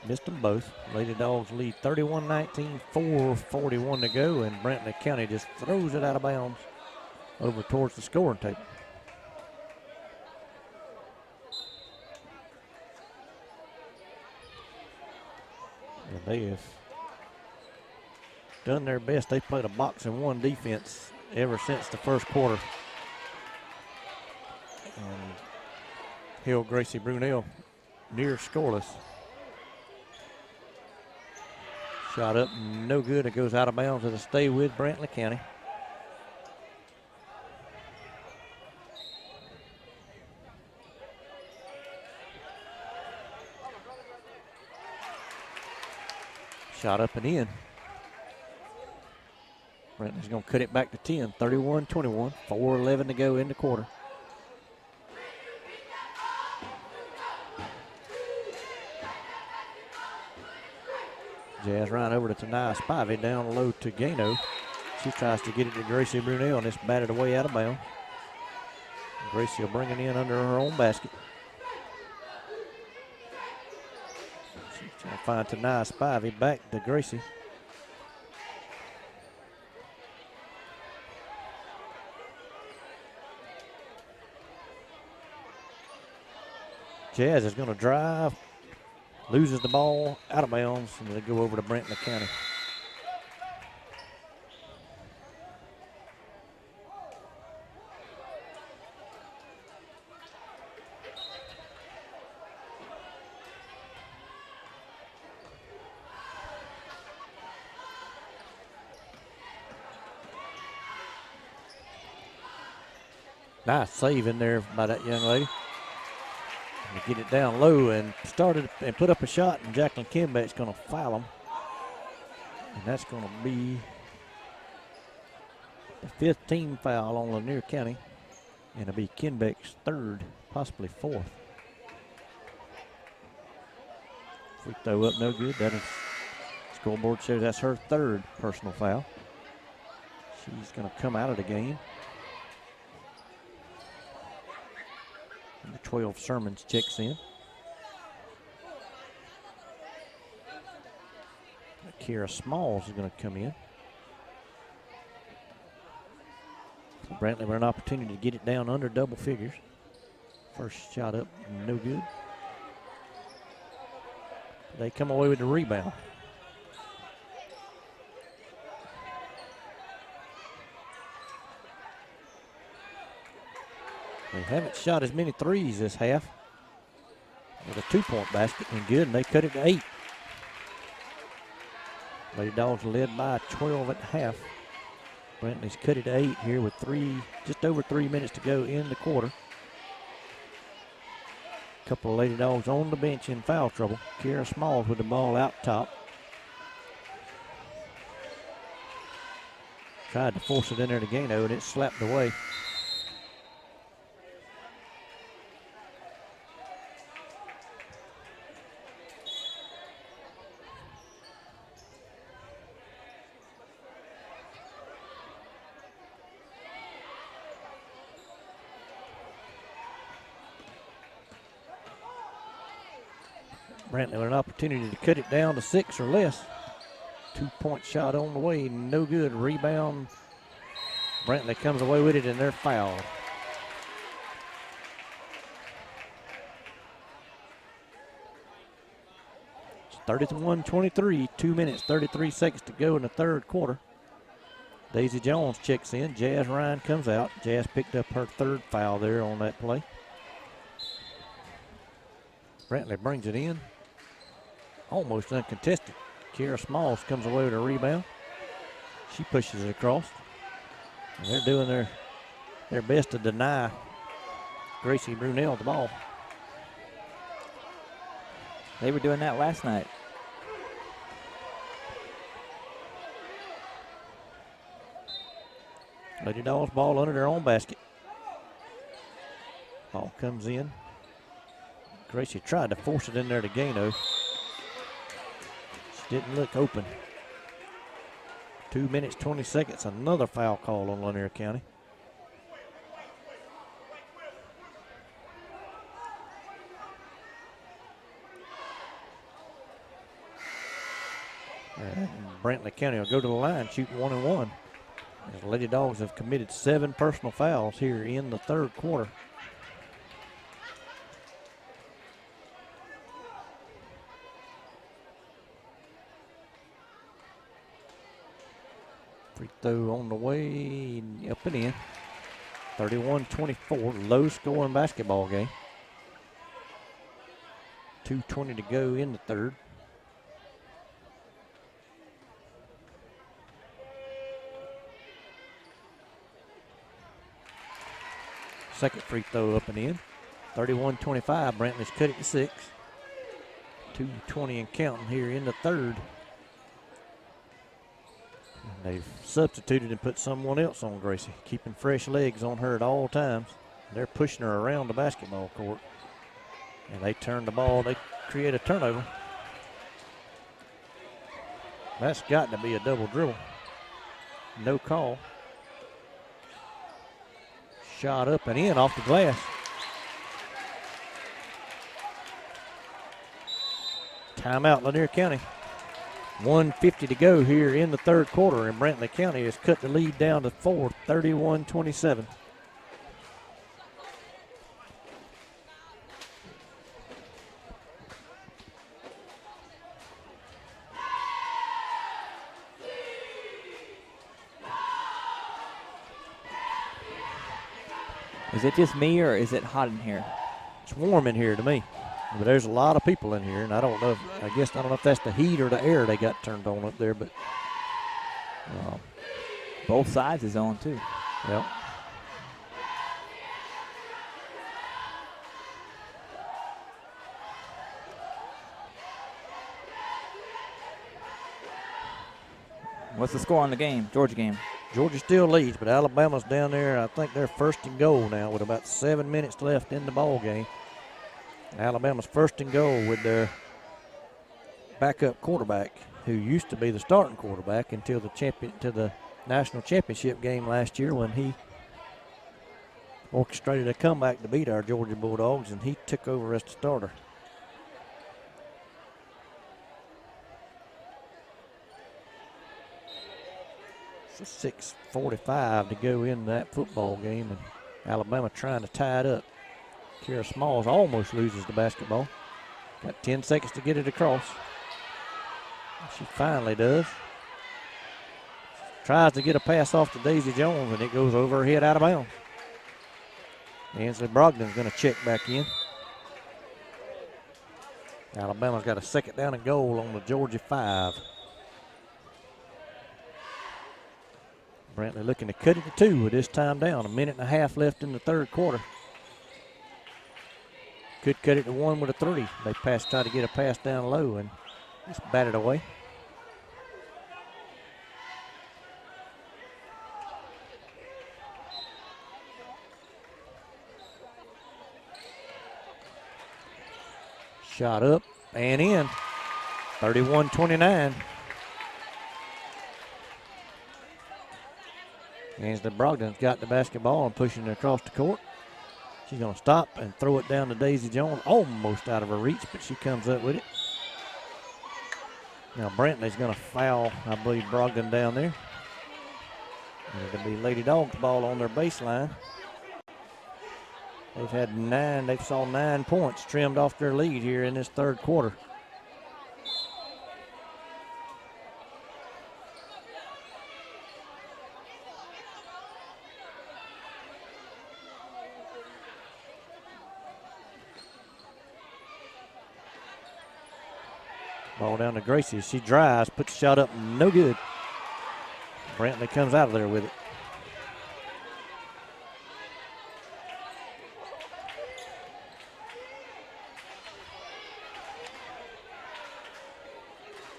Missed them both. Lady Dogs lead 31-19, 4:41 to go, and Brantley County just throws it out of bounds over towards the scoring table. And they have done their best. They played a box and one defense ever since the first quarter. And held Gracie Brunel near scoreless. Shot up, no good. It goes out of bounds. It'll stay with Brantley County. Shot up and in. Brantley's going to cut it back to 10, 31-21, 4:11 to go in the quarter. Jazz right over to Tanaya Spivey, down low to Gano. She tries to get it to Gracie Brunel, and it's batted away out of bounds. Gracie will bring it in under her own basket. She's trying to find Tanaya Spivey, back to Gracie. Jazz is going to drive. Loses the ball out of bounds, and they go over to Brantley County. Nice save in there by that young lady. Get it down low and started and put up a shot, and Jacqueline Kimbeck's going to foul him. And that's going to be the 5th team foul on Lanier County. And it'll be Kimbeck's 3rd, possibly 4th. Free throw up, no good. That is, scoreboard shows that's her 3rd personal foul. She's going to come out of the game. Number 12, Sermons checks in. Kira Smalls is going to come in. So Brantley with an opportunity to get it down under double figures. First shot up, no good. They come away with the rebound. They haven't shot as many threes this half. With a 2-point basket and good, and they cut it to 8. Lady Dogs led by 12 at half. Brantley's cut it to 8 here with just over 3 minutes to go in the quarter. A couple of Lady Dogs on the bench in foul trouble. Kira Smalls with the ball out top. Tried to force it in there to Gano, and it slapped away. Brantley with an opportunity to cut it down to 6 or less. 2-point shot on the way, no good. Rebound. Brantley comes away with it, and they're fouled. It's 31-23, 2 minutes, 33 seconds to go in the third quarter. Daisy Jones checks in. Jazz Ryan comes out. Jazz picked up her third foul there on that play. Brantley brings it in. Almost uncontested. Kiera Smalls comes away with a rebound. She pushes it across. And they're doing their best to deny Gracie Brunel the ball. They were doing that last night. Lady Dawgs ball under their own basket. Ball comes in. Gracie tried to force it in there to Gano. She didn't look open. 2 minutes, 20 seconds. Another foul call on Lanier County. And Brantley County will go to the line shooting 1 and 1. As the Lady Dawgs have committed 7 personal fouls here in the third quarter. Free throw on the way, up and in. 31-24, low scoring basketball game. 2:20 to go in the third. Second free throw up and in. 31-25, Brantley's cut it to 6. 2:20 and counting here in the third. And they've substituted and put someone else on Gracie, keeping fresh legs on her at all times. They're pushing her around the basketball court. And they turn the ball, they create a turnover. That's got to be a double dribble. No call. Shot up and in off the glass. Timeout, Lanier County. 1:50 to go here in the third quarter, and Brantley County has cut the lead down to 4, 31-27. Is it just me, or is it hot in here? It's warm in here to me, but there's a lot of people in here, and I don't know if that's the heat or the air they got turned on up there, but both sides is on too. Yeah. What's the score on the game, Georgia game? Georgia still leads, but Alabama's down there. I think they're first and goal now with about 7 minutes left in the ball game. Alabama's first and goal with their backup quarterback, who used to be the starting quarterback until the national championship game last year when he orchestrated a comeback to beat our Georgia Bulldogs, and he took over as the starter. It's 6:45 to go in that football game, and Alabama trying to tie it up. Kiera Smalls almost loses the basketball. Got 10 seconds to get it across. She finally does. Tries to get a pass off to Daisy Jones, and it goes over her head out of bounds. Ansley Brogdon's going to check back in. Alabama's got a second down and goal on the Georgia 5. Brantley looking to cut it to 2 with this time down. 1.5 minutes left in the third quarter. Could cut it to 1 with a 3. They try to get a pass down low and just bat it away. Shot up and in. 31-29. Ansley Brogdon's got the basketball and pushing it across the court. She's going to stop and throw it down to Daisy Jones, almost out of her reach, but she comes up with it. Now Brantley's going to foul, I believe, Brogdon down there. And it'll be Lady Dogs ball on their baseline. They saw 9 points trimmed off their lead here in this third quarter. Ball down to Gracie. She drives, puts the shot up, no good. Brantley comes out of there with it.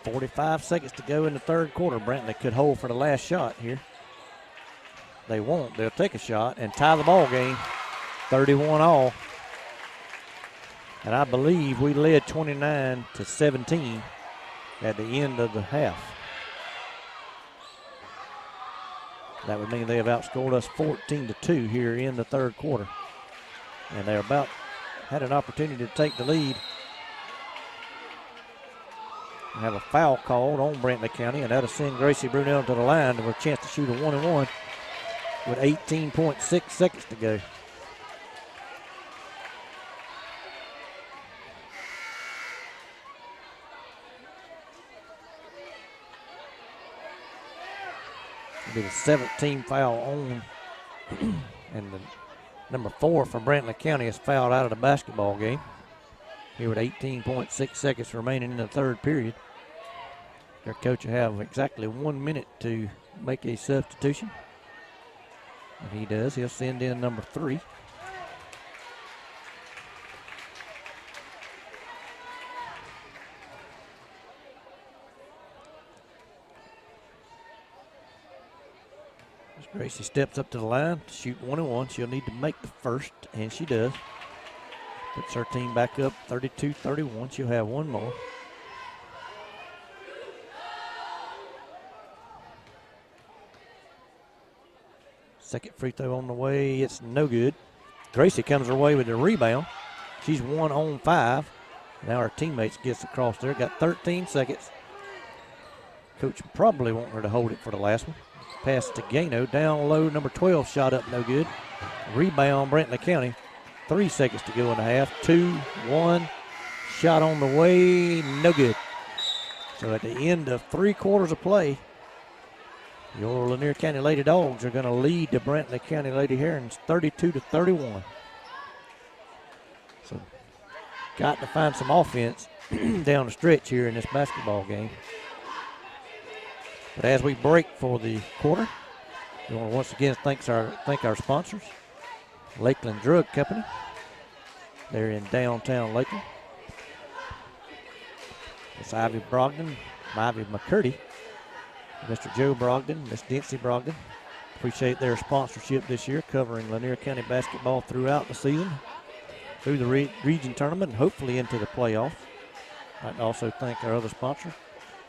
.45 seconds to go in the third quarter. Brantley could hold for the last shot here. They won't. They'll take a shot and tie the ball game. 31 all. And I believe we led 29-17 at the end of the half. That would mean they have outscored us 14-2 here in the third quarter. And they had an opportunity to take the lead. We have a foul called on Brantley County, and that'll send Gracie Brunel to the line with a chance to shoot a 1-and-1 with 18.6 seconds to go. It'll be the 17th foul on, and the number 4 for Brantley County is fouled out of the basketball game. Here with 18.6 seconds remaining in the third period. Their coach will have exactly 1 minute to make a substitution. And he does. He'll send in number 3. As Gracie steps up to the line to shoot 1-and-1. She'll need to make the first, and she does. Puts her team back up 32-31. She'll have one more. Second free throw on the way. It's no good. Gracie comes her way with the rebound. She's 1 on 5. Now her teammates gets across there. Got 13 seconds. Coach probably wanting her to hold it for the last one. Pass to Gano. Down low, number 12 shot up, no good. Rebound, Brantley County. 3 seconds to go in the half. 2, 1. Shot on the way, no good. So at the end of 3 quarters of play, your Lanier County Lady Dogs are going to lead the Brantley County Lady Herons 32-31. So got to find some offense down the stretch here in this basketball game. But as we break for the quarter, we want to once again thank our sponsors, Lakeland Drug Company. They're in downtown Lakeland. It's Ivy Brogdon, Ivy McCurdy, Mr. Joe Brogdon, Miss Nancy Brogdon. Appreciate their sponsorship this year, covering Lanier County basketball throughout the season, through the region tournament, and hopefully into the playoffs. I'd like to also thank our other sponsor,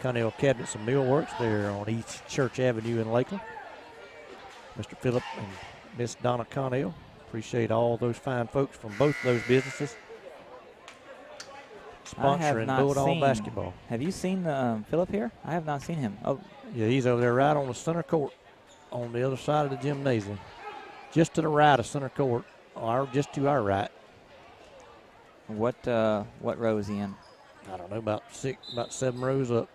Connell Cabinets Millworks. They're on East Church Avenue in Lakeland. Mr. Phillip and Miss Donna Connell. Appreciate all those fine folks from both those businesses sponsoring Bulldog basketball. Have you seen Phillip here? I have not seen him. Oh, yeah, he's over there right on the center court on the other side of the gymnasium. Just to the right of center court, or just to our right. What row is he in? I don't know, about 7 rows up.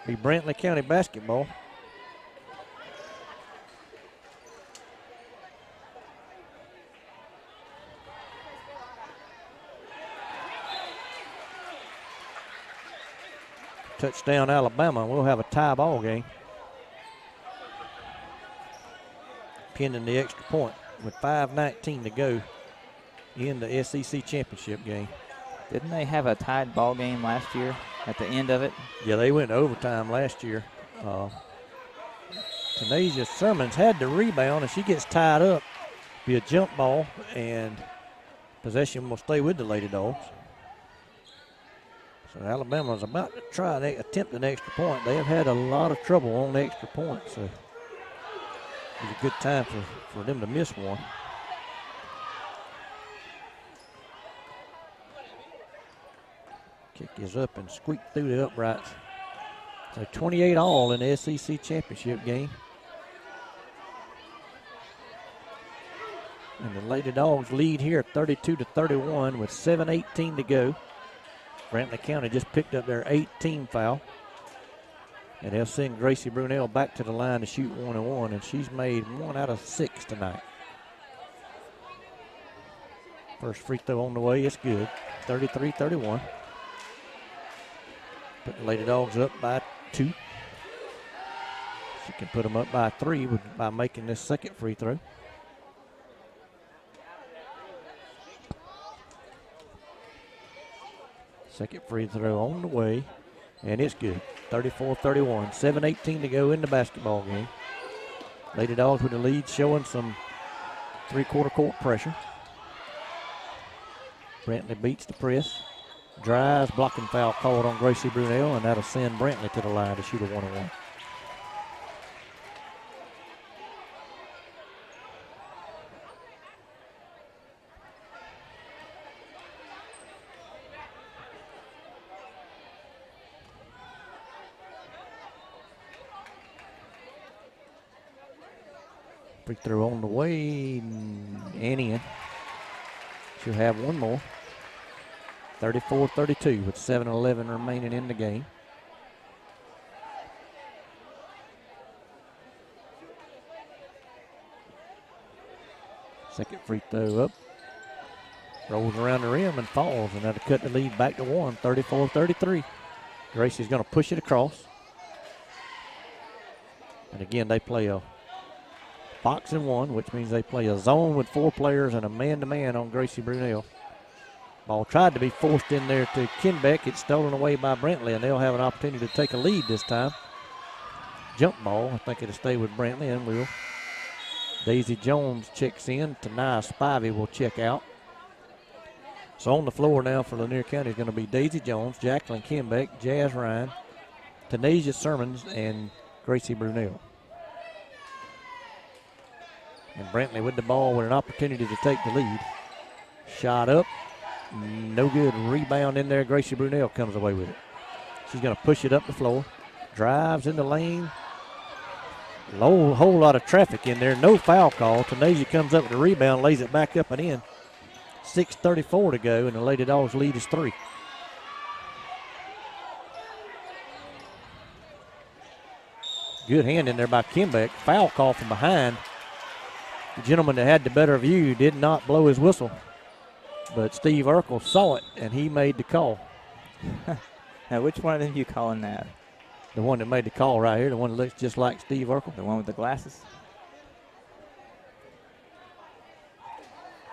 Be Brantley County basketball. Touchdown Alabama. We'll have a tie ball game. Pending the extra point with 5:19 to go in the SEC championship game. Didn't they have a tied ball game last year at the end of it? Yeah, they went to overtime last year. Tanasia Sermons had the rebound, and she gets tied up. Be a jump ball, and possession will stay with the Lady Dogs. So Alabama's about to try to attempt an extra point. They have had a lot of trouble on the extra point, so it's a good time for them to miss one. Kick is up and squeaked through the uprights. So 28 all in the SEC championship game. And the Lady Dogs lead here 32-31 with 7:18 to go. Brantley County just picked up their 18th foul. And they'll send Gracie Brunel back to the line to shoot 1-1, and she's made 1 out of 6 tonight. First free throw on the way, it's good. 33-31. Put the Lady Dogs up by 2. She can put them up by 3 by making this second free throw. Second free throw on the way, and it's good. 34-31, 7:18 to go in the basketball game. Lady Dogs with the lead, showing some three-quarter court pressure. Brantley beats the press, drives, blocking foul called on Gracie Brunel, and that'll send Brantley to the line to shoot a 1-1. Free throw on the way and in. She'll have one more. 34-32 with 7:11 remaining in the game. Second free throw up. Rolls around the rim and falls, and that'll cut the lead back to 1, 34-33. Gracie's going to push it across. And again, they play a box and 1, which means they play a zone with 4 players and a man-to-man on Gracie Brunel. Ball tried to be forced in there to Kenbeck. It's stolen away by Brantley, and they'll have an opportunity to take a lead this time. Jump ball. I think it'll stay with Brantley and will. Daisy Jones checks in. Tanaya Spivey will check out. So on the floor now for Lanier County is going to be Daisy Jones, Jacqueline Kenbeck, Jazz Ryan, Tanasia Sermons, and Gracie Brunel. And Brantley with the ball with an opportunity to take the lead. Shot up. No good. Rebound in there. Gracie Brunel comes away with it. She's going to push it up the floor. Drives in the lane. Whole lot of traffic in there. No foul call. Tanasia comes up with the rebound, lays it back up and in. 6:34 to go, and the Lady Dogs lead is 3. Good hand in there by Kenbeck. Foul call from behind. The gentleman that had the better view did not blow his whistle, but Steve Urkel saw it, and he made the call. Now, which one of them you calling that? The one that made the call right here, the one that looks just like Steve Urkel. The one with the glasses?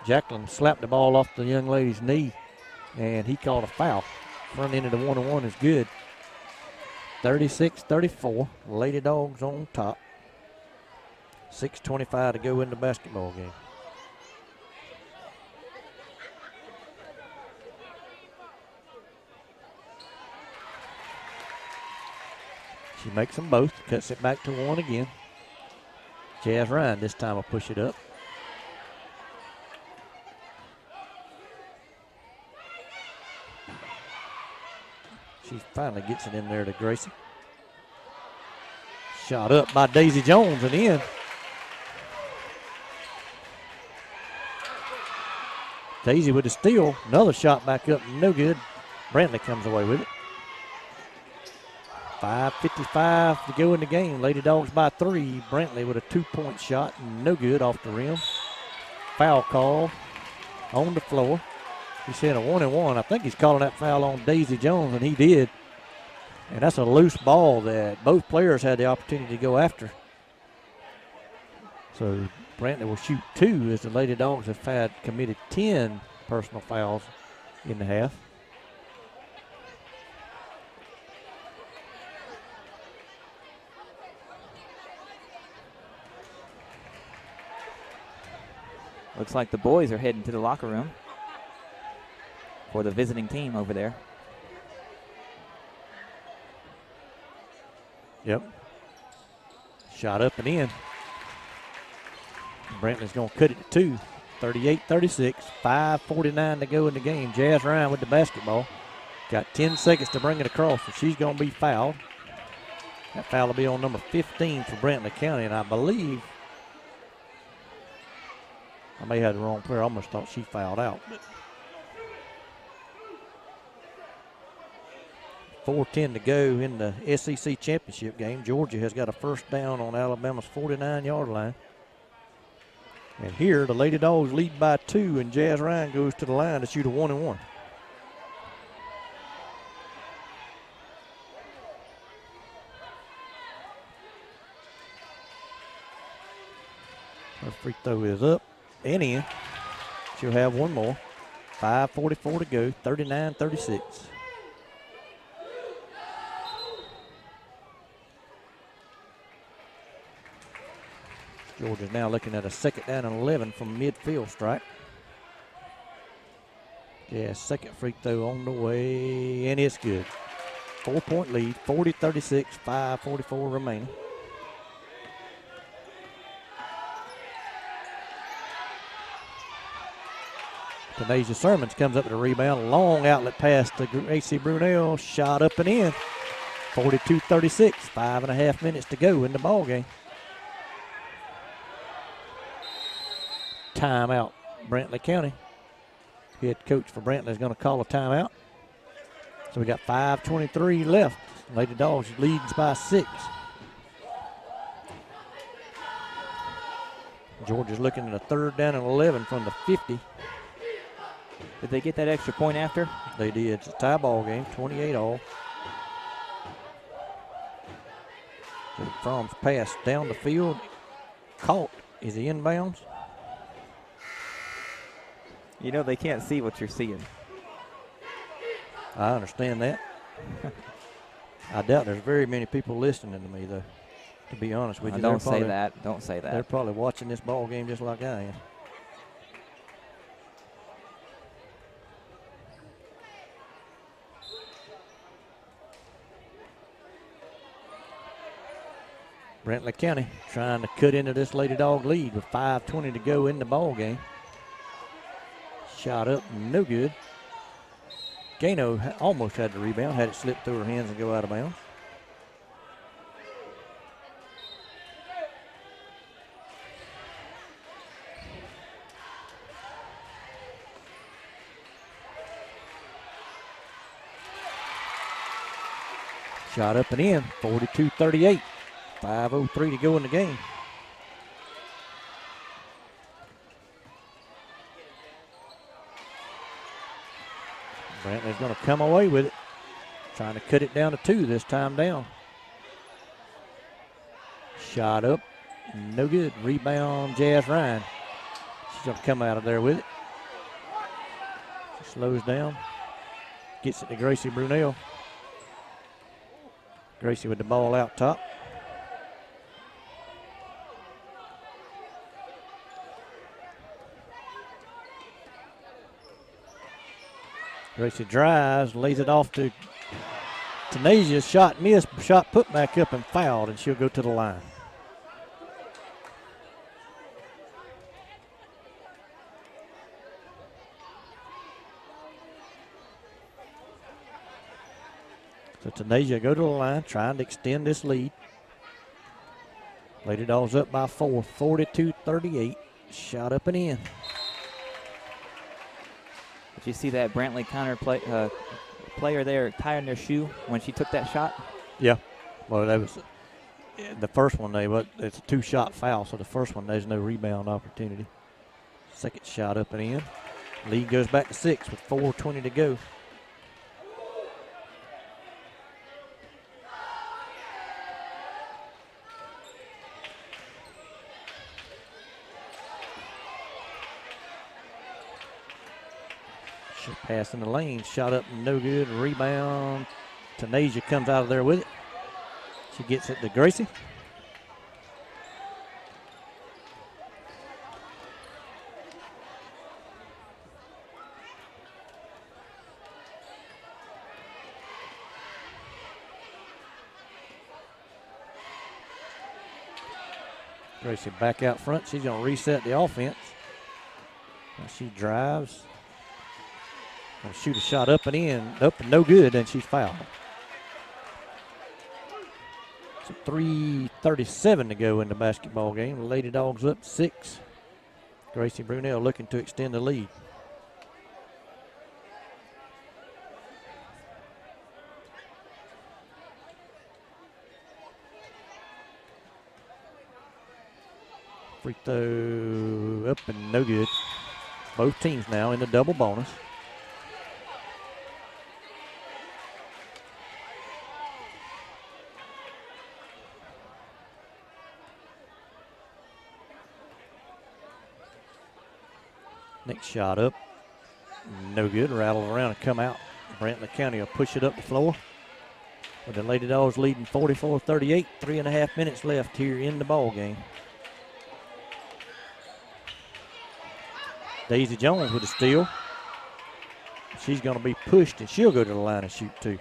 Jacqueline slapped the ball off the young lady's knee, and he called a foul. Front end of the 1-1 is good. 36-34, Lady Dogs on top. 6:25 to go in the basketball game. She makes them both, cuts it back to 1 again. Jazz Ryan this time will push it up. She finally gets it in there to Gracie. Shot up by Daisy Jones and in. Daisy with the steal. Another shot back up, no good. Brantley comes away with it. 5:55 to go in the game. Lady Dogs by 3. Brantley with a 2-point shot, no good off the rim. Foul call on the floor. He said a 1-1. I think he's calling that foul on Daisy Jones, and he did. And that's a loose ball that both players had the opportunity to go after. So Brantley will shoot 2 as the Lady Dogs have committed 10 personal fouls in the half. Looks like the boys are heading to the locker room for the visiting team over there. Yep. Shot up and in. Brantley's going to cut it to 2. 38-36. 5:49 to go in the game. Jazz Ryan with the basketball. Got 10 seconds to bring it across, and she's going to be fouled. That foul will be on number 15 for Brantley County, and I believe I may have the wrong player. I almost thought she fouled out. 4:10 to go in the SEC championship game. Georgia has got a first down on Alabama's 49-yard line. And here, the Lady Dogs lead by 2, and Jazz Ryan goes to the line to shoot a 1-and-1. Her free throw is up and in. She'll have one more. 5:44 to go, 39-36. Georgia's now looking at a 2nd down and 11 from midfield strike. Yeah, second free throw on the way, and it's good. 4-point lead, 40-36, 5:44 remaining. Tanasia Sermons comes up with a rebound. Long outlet pass to Gracie Brunel. Shot up and in. 42-36, 5.5 minutes to go in the ball game. Timeout, Brantley County. Head coach for Brantley is going to call a timeout. So we got 5:23 left. Lady Dogs leads by 6. Georgia's looking at a 3rd down and 11 from the 50. Did they get that extra point after? They did. It's a tie ball game, 28-all. From's pass down the field. Caught. Is he inbounds? You know they can't see what you're seeing. I understand that. I doubt there's very many people listening to me, though, to be honest with you. Don't say that. Don't say that. They're probably watching this ball game just like I am. Brantley County trying to cut into this Lady Dog lead with 5:20 to go in the ball game. Shot up, no good. Gano almost had the rebound, had it slip through her hands and go out of bounds. Shot up and in, 42-38. 5:03 to go in the game. Brantley's going to come away with it. Trying to cut it down to 2 this time down. Shot up, no good. Rebound, Jazz Ryan. She's going to come out of there with it. She slows down. Gets it to Gracie Brunel. Gracie with the ball out top. Gracie drives, lays it off to Tanasia. Shot missed, shot put back up and fouled, and she'll go to the line. So Tanasia go to the line, trying to extend this lead. Lady Dogs up by 4, 42-38. Shot up and in. Did you see that Brantley County player there tying their shoe when she took that shot? Yeah. Well, that was the first one. It's a 2-shot foul, so the first one there's no rebound opportunity. Second shot up and in. Lead goes back to 6 with 4:20 to go. Pass in the lane, shot up, no good. Rebound. Tanasia comes out of there with it. She gets it to Gracie. Gracie back out front. She's going to reset the offense. Now she drives. Gonna shoot a shot up and in, up and no good, and she's fouled. So 3:37 to go in the basketball game. The Lady Dogs up 6. Gracie Brunell looking to extend the lead. Free throw up and no good. Both teams now in the double bonus. Next shot up, no good. Rattle around and come out. Brantley County will push it up the floor. With the Lady Dogs leading 44-38. 3.5 minutes left here in the ball game. Daisy Jones with a steal. She's going to be pushed, and she'll go to the line and shoot two.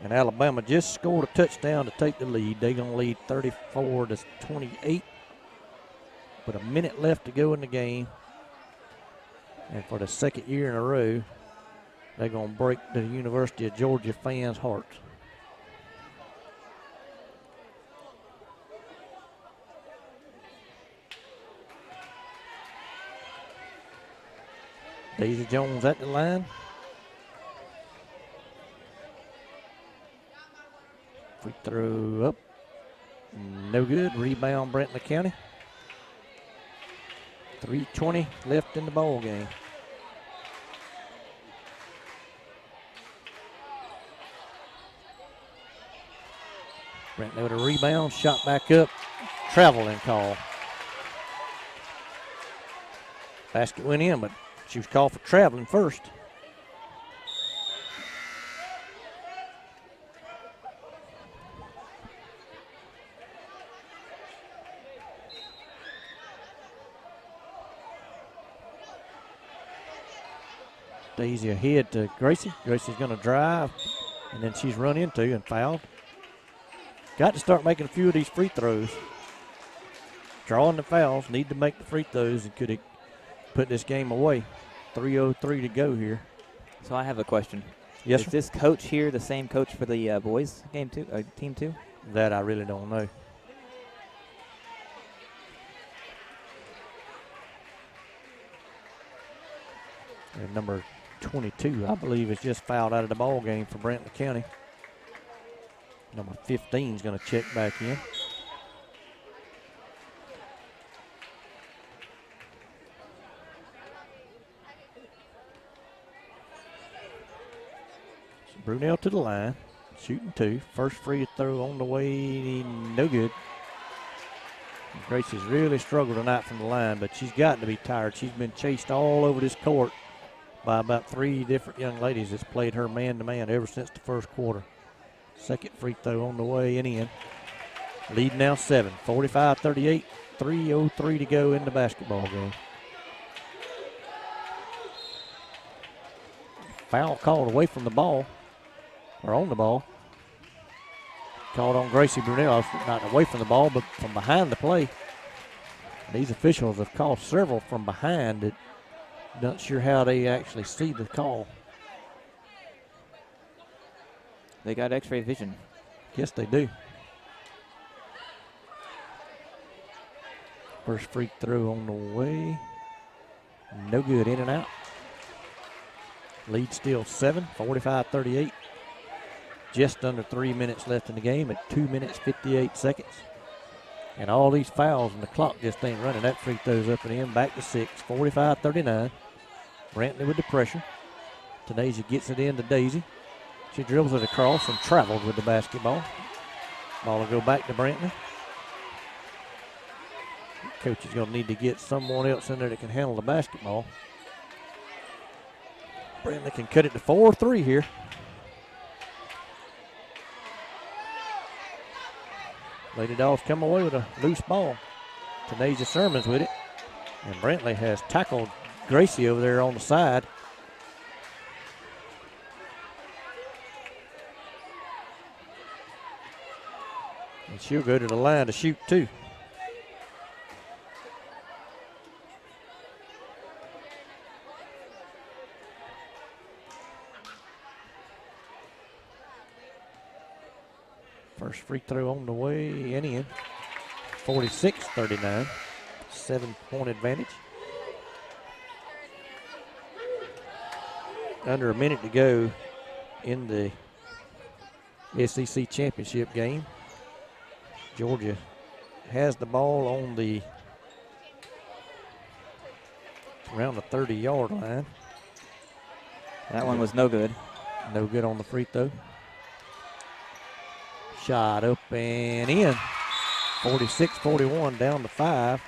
And Alabama just scored a touchdown to take the lead. They're going to lead 34-28. With a minute left to go in the game. And for the second year in a row, they're going to break the University of Georgia fans' hearts. Daisy Jones at the line. Free throw up. No good. Rebound Brantley County. 3:20 left in the ball game. Brantley with a rebound. Shot back up. Traveling call. Basket went in, but she was called for traveling first. Daisy ahead to Gracie. Gracie's going to drive, and then she's run into and fouled. Got to start making a few of these free throws. Drawing the fouls, need to make the free throws, and could put this game away. 3:03 to go here. So I have a question. Yes, Is sir? this coach here the same coach for the boys game too, team two? That I really don't know. And number 22, I believe, is just fouled out of the ball game for Brantley County. Number 15 is going to check back in. So Brunell to the line, shooting two. First free throw on the way, no good. Gracie's really struggled tonight from the line, but she's got to be tired. She's been chased all over this court by about 3 different young ladies that's played her man-to-man ever since the first quarter. Second free throw on the way and in. Lead now 7, 45-38, 3:03 to go in the basketball game. Foul called away from the ball, or on the ball. Called on Gracie Brunell, not away from the ball, but from behind the play. These officials have called several from behind that not sure how they actually see the call. They got X-ray vision. Yes, they do. First free throw on the way. No good, in and out. Lead still 7, 45-38. Just under 3 minutes left in the game at 2 minutes, 58 seconds. And all these fouls and the clock just ain't running. That free throw's up and in, back to 6, 45-39. Brantley with the pressure. Daisy gets it in to Daisy. She dribbles it across and travels with the basketball. Ball will go back to Brantley. Coach is going to need to get someone else in there that can handle the basketball. Brantley can cut it to 4-3 here. Lady Dogs come away with a loose ball. Tanasia Sermons with it. And Brantley has tackled Gracie over there on the side. And she'll go to the line to shoot two. First free throw on the way and in. 46-39. 7-point advantage. Under a minute to go in the SEC championship game. Georgia has the ball on the around the 30-yard line. That one was no good. No good on the free throw. Shot up and in. 46-41, down to 5.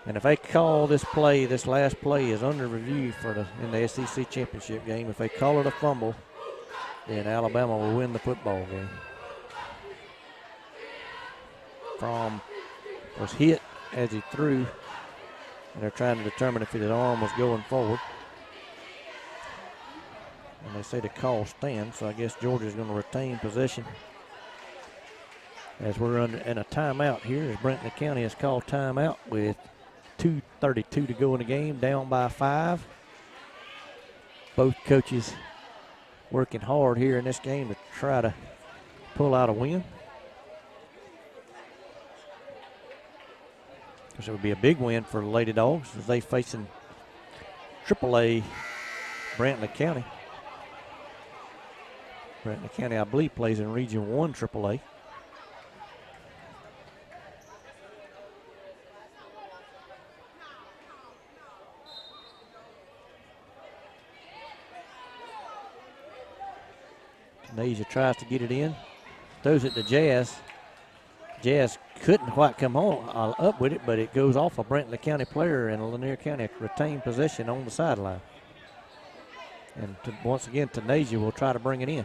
And if they call this play, this last play is under review in the SEC championship game. If they call it a fumble, then Alabama will win the football game. Fromm was hit as he threw, and they're trying to determine if his arm was going forward. And they say the call stands, so I guess Georgia's going to retain possession. As we're in a timeout here, as Brantley County has called timeout with 2:32 to go in the game, down by 5. Both coaches working hard here in this game to try to pull out a win. Because it would be a big win for the Lady Dogs as they facing AAA Brantley County. Brantley County, I believe, plays in Region 1 AAA. Asia tries to get it in, throws it to Jazz. Jazz couldn't quite come on up with it, but it goes off a Brantley County player, and Lanier County retained possession on the sideline. And once again, Tanasia will try to bring it in.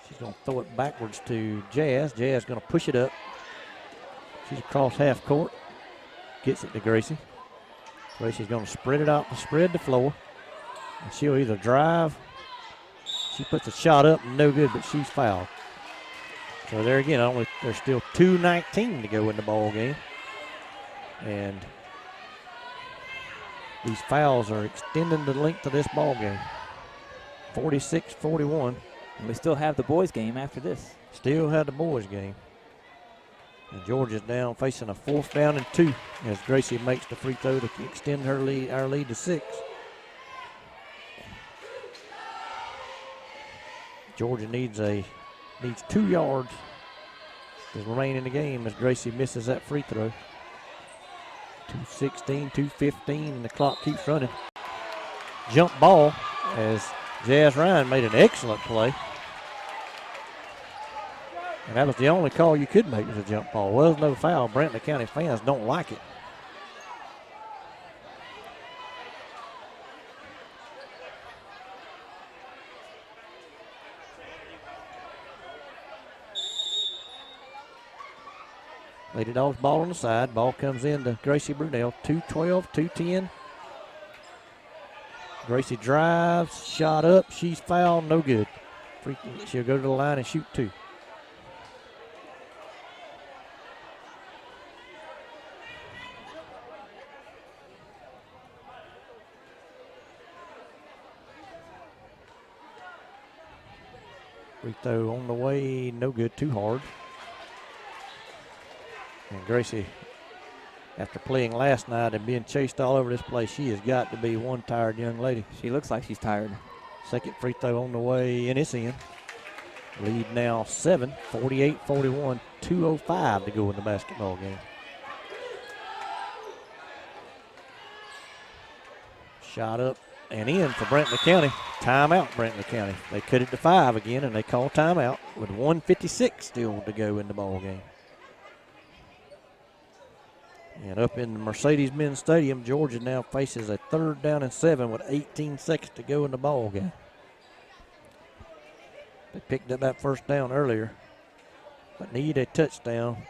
She's going to throw it backwards to Jazz. Jazz going to push it up. She's across half court. Gets it to Gracie. Gracie's going to spread it out, spread the floor. And she'll either drive. She puts a shot up, no good, but she's fouled. So there again, there's still 2:19 to go in the ball game. And these fouls are extending the length of this ball game. 46-41. And we still have the boys' game after this. Still have the boys' game. And Georgia's down facing a 4th down and 2 as Gracie makes the free throw to extend our lead to 6. Georgia needs 2 yards to remain in the game as Gracie misses that free throw. 2:16, 2:15, and the clock keeps running. Jump ball as Jazz Ryan made an excellent play. And that was the only call you could make was a jump ball. Was no foul. Brantley County fans don't like it. Lady Dogs ball on the side. Ball comes in to Gracie Brunel. 2:12, 2:10. Gracie drives, shot up. She's fouled, no good. She'll go to the line and shoot 2. Free throw on the way, no good, too hard. And Gracie, after playing last night and being chased all over this place, she has got to be one tired young lady. She looks like she's tired. Second free throw on the way, and it's in. Lead now 7, 48-41, 2:05 to go in the basketball game. Shot up and in for Brantley County. Timeout, Brantley County. They cut it to 5 again, and they call timeout with 1:56 still to go in the ball game. And up in the Mercedes-Benz Stadium, Georgia now faces a 3rd down and 7 with 18 seconds to go in the ball game. They picked up that first down earlier, but need a touchdown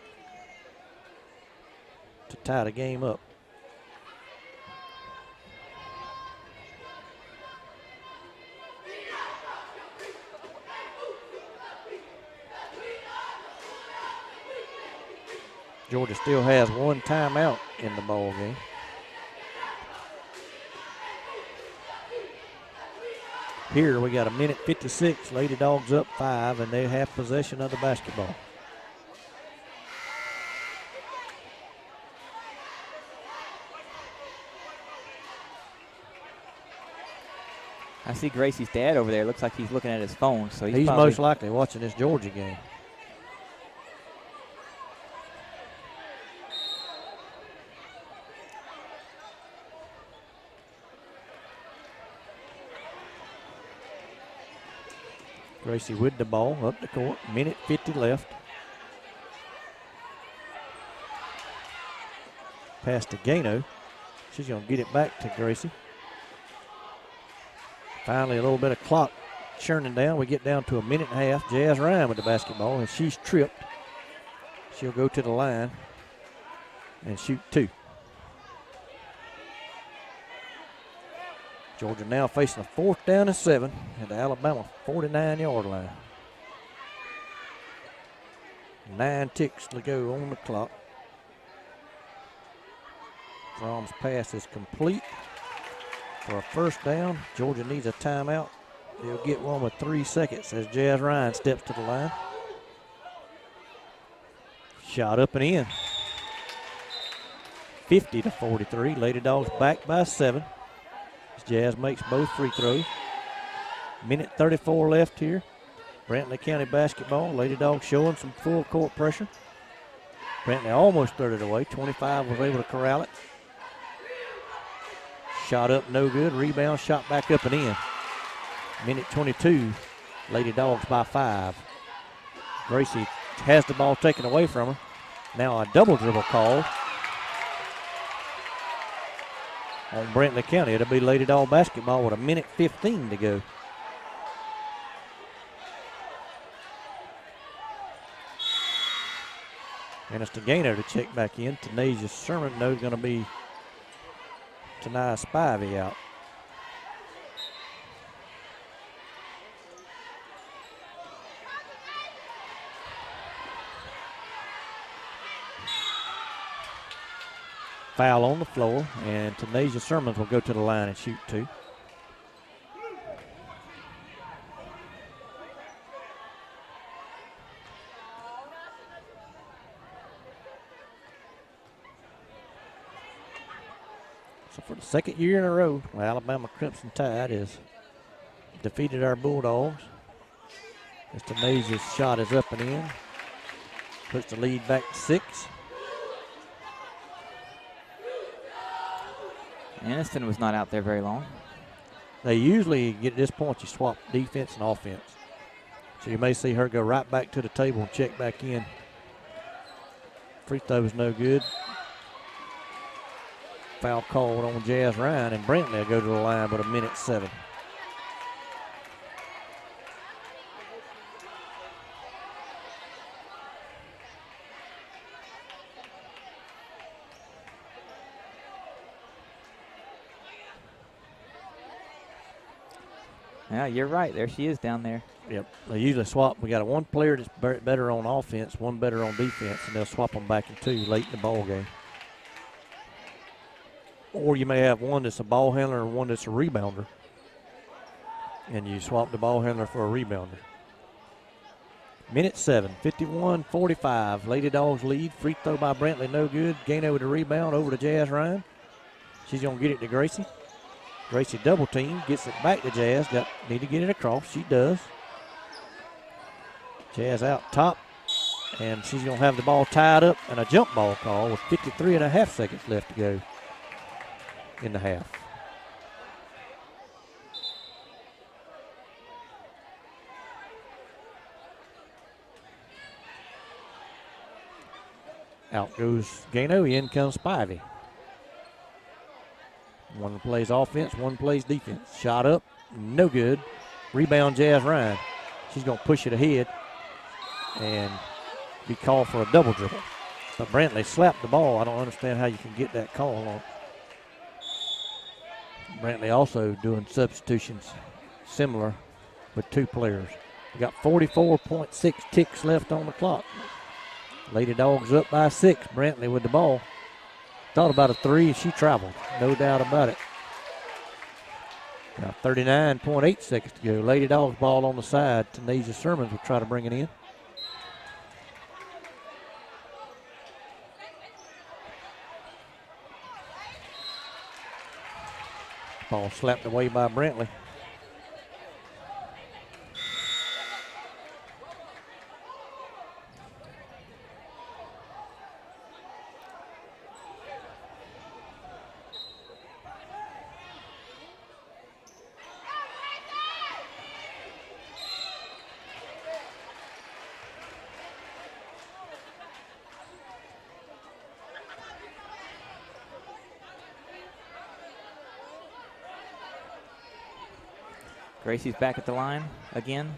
to tie the game up. Georgia still has one timeout in the ball game. Here we got a minute 56. Lady Dogs up 5, and they have possession of the basketball. I see Gracie's dad over there. Looks like he's looking at his phone. So he's most likely watching this Georgia game. Gracie with the ball up the court. Minute 50 left. Pass to Gano. She's going to get it back to Gracie. Finally, a little bit of clock churning down. We get down to a minute and a half. Jazz Ryan with the basketball, and she's tripped. She'll go to the line and shoot 2. Georgia now facing a 4th down and 7 at the Alabama 49-yard line. 9 ticks to go on the clock. From's pass is complete for a 1st down. Georgia needs a timeout. They'll get one with 3 seconds as Jazz Ryan steps to the line. Shot up and in. 50-43. Lady Dogs back by 7. Jazz makes both free throws. Minute 34 left here. Brantley County basketball. Lady Dogs showing some full court pressure. Brantley almost threw it away. 25 was able to corral it. Shot up, no good. Rebound, shot back up and in. Minute 22. Lady Dogs by 5. Gracie has the ball taken away from her. Now a double dribble call on Brantley County. It'll be Lady Dog basketball with a minute 15 to go. And it's Gano to check back in. Tanasia Sherman knows going to be Tanaya Spivey out. Foul on the floor, and Tanasia Sermons will go to the line and shoot 2. So for the 2nd year in a row, Alabama Crimson Tide has defeated our Bulldogs. As Tanasia's shot is up and in. Puts the lead back to 6. Aniston was not out there very long. They usually get at this point, you swap defense and offense. So you may see her go right back to the table and check back in. Free throw is no good. Foul called on Jazz Ryan, and Brantley will go to the line with a minute 7. Yeah, you're right. There she is down there. Yep. They usually swap. We got one player that's better on offense, one better on defense, and they'll swap them back in 2 late in the ball game. Or you may have one that's a ball handler and one that's a rebounder, and you swap the ball handler for a rebounder. Minute 7, 51-45. Lady Dogs lead. Free throw by Brantley, no good. Gano with the rebound over to Jazz Ryan. She's going to get it to Gracie. Gracie double team, gets it back to Jazz. Need to get it across. She does. Jazz out top, and she's going to have the ball tied up and a jump ball call with 53.5 seconds left to go in the half. Out goes Gano, in comes Spivey. One plays offense, one plays defense. Shot up, no good. Rebound Jazz Ryan. She's going to push it ahead and be called for a double dribble. But Brantley slapped the ball. I don't understand how you can get that call on. Brantley also doing substitutions similar with 2 players. We got 44.6 ticks left on the clock. Lady Dogs up by 6. Brantley with the ball. Thought about a 3, and she traveled. No doubt about it. Now 39.8 seconds to go. Lady Dogs ball on the side. Tanasia Sermons will try to bring it in. Ball slapped away by Brantley. Gracie's back at the line again.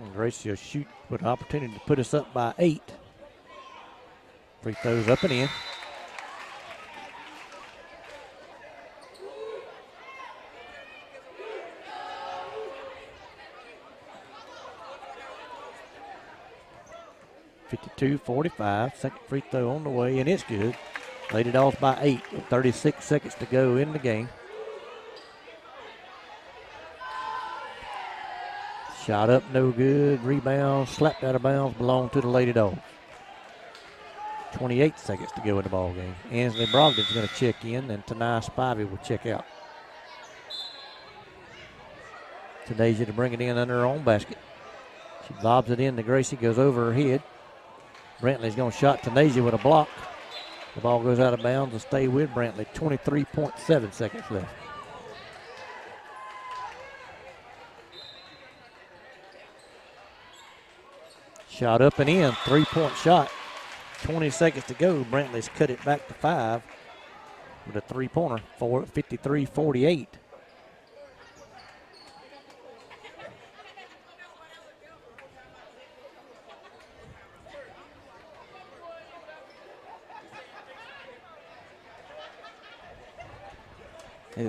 And Gracie will shoot with an opportunity to put us up by 8. Free throws up and in. .52-45, second free throw on the way, and it's good. Lady Dogs by 8 with 36 seconds to go in the game. Shot up, no good. Rebound, slapped out of bounds, belonged to the Lady Dogs. 28 seconds to go in the ball game. Ansley Brogdon's going to check in, and Tanai Spivey will check out. Tanasia to bring it in under her own basket. She lobs it in to Gracie, goes over her head. Brantley's going to shot Tanasia with a block. The ball goes out of bounds and stay with Brantley. 23.7 seconds left. Shot up and in, 3-point shot. 20 seconds to go. Brantley's cut it back to 5 with a 3-pointer, 53-48.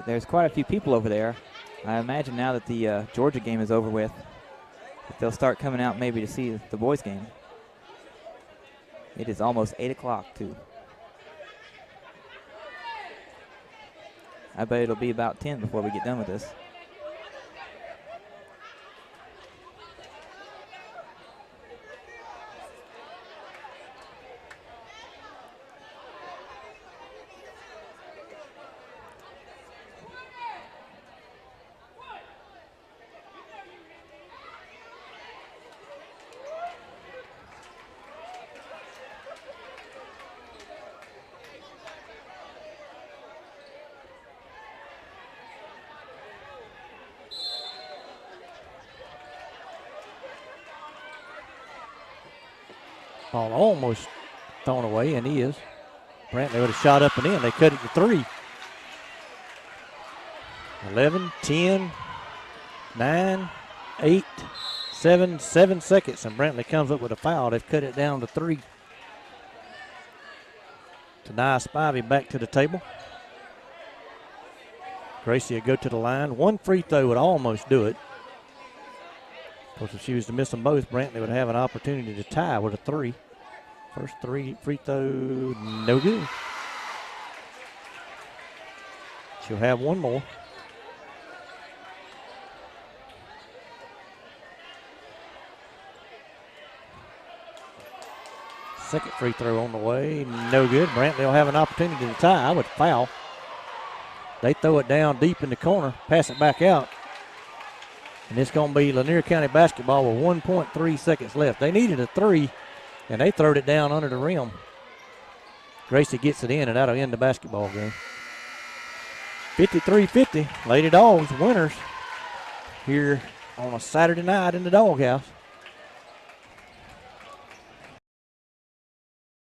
There's quite a few people over there. I imagine now that the Georgia game is over with, that they'll start coming out maybe to see the boys' game. It is almost 8 o'clock, too. I bet it'll be about 10 before we get done with this. Ball almost thrown away, and he is. Brantley would have shot up and in. They cut it to 3. 11, 10, 9, 8, 7 seconds, and Brantley comes up with a foul. They've cut it down to 3. Tanai Spivey back to the table. Gracie will go to the line. One free throw would almost do it. Of course, if she was to miss them both, Brantley would have an opportunity to tie with a 3. First 3 free throw, no good. She'll have one more. Second free throw on the way, no good. Brantley will have an opportunity to tie with a foul. They throw it down deep in the corner, pass it back out. And it's going to be Lanier County basketball with 1.3 seconds left. They needed a 3, and they throwed it down under the rim. Gracie gets it in, and that'll end the basketball game. 53-50, Lady Dogs winners here on a Saturday night in the Doghouse.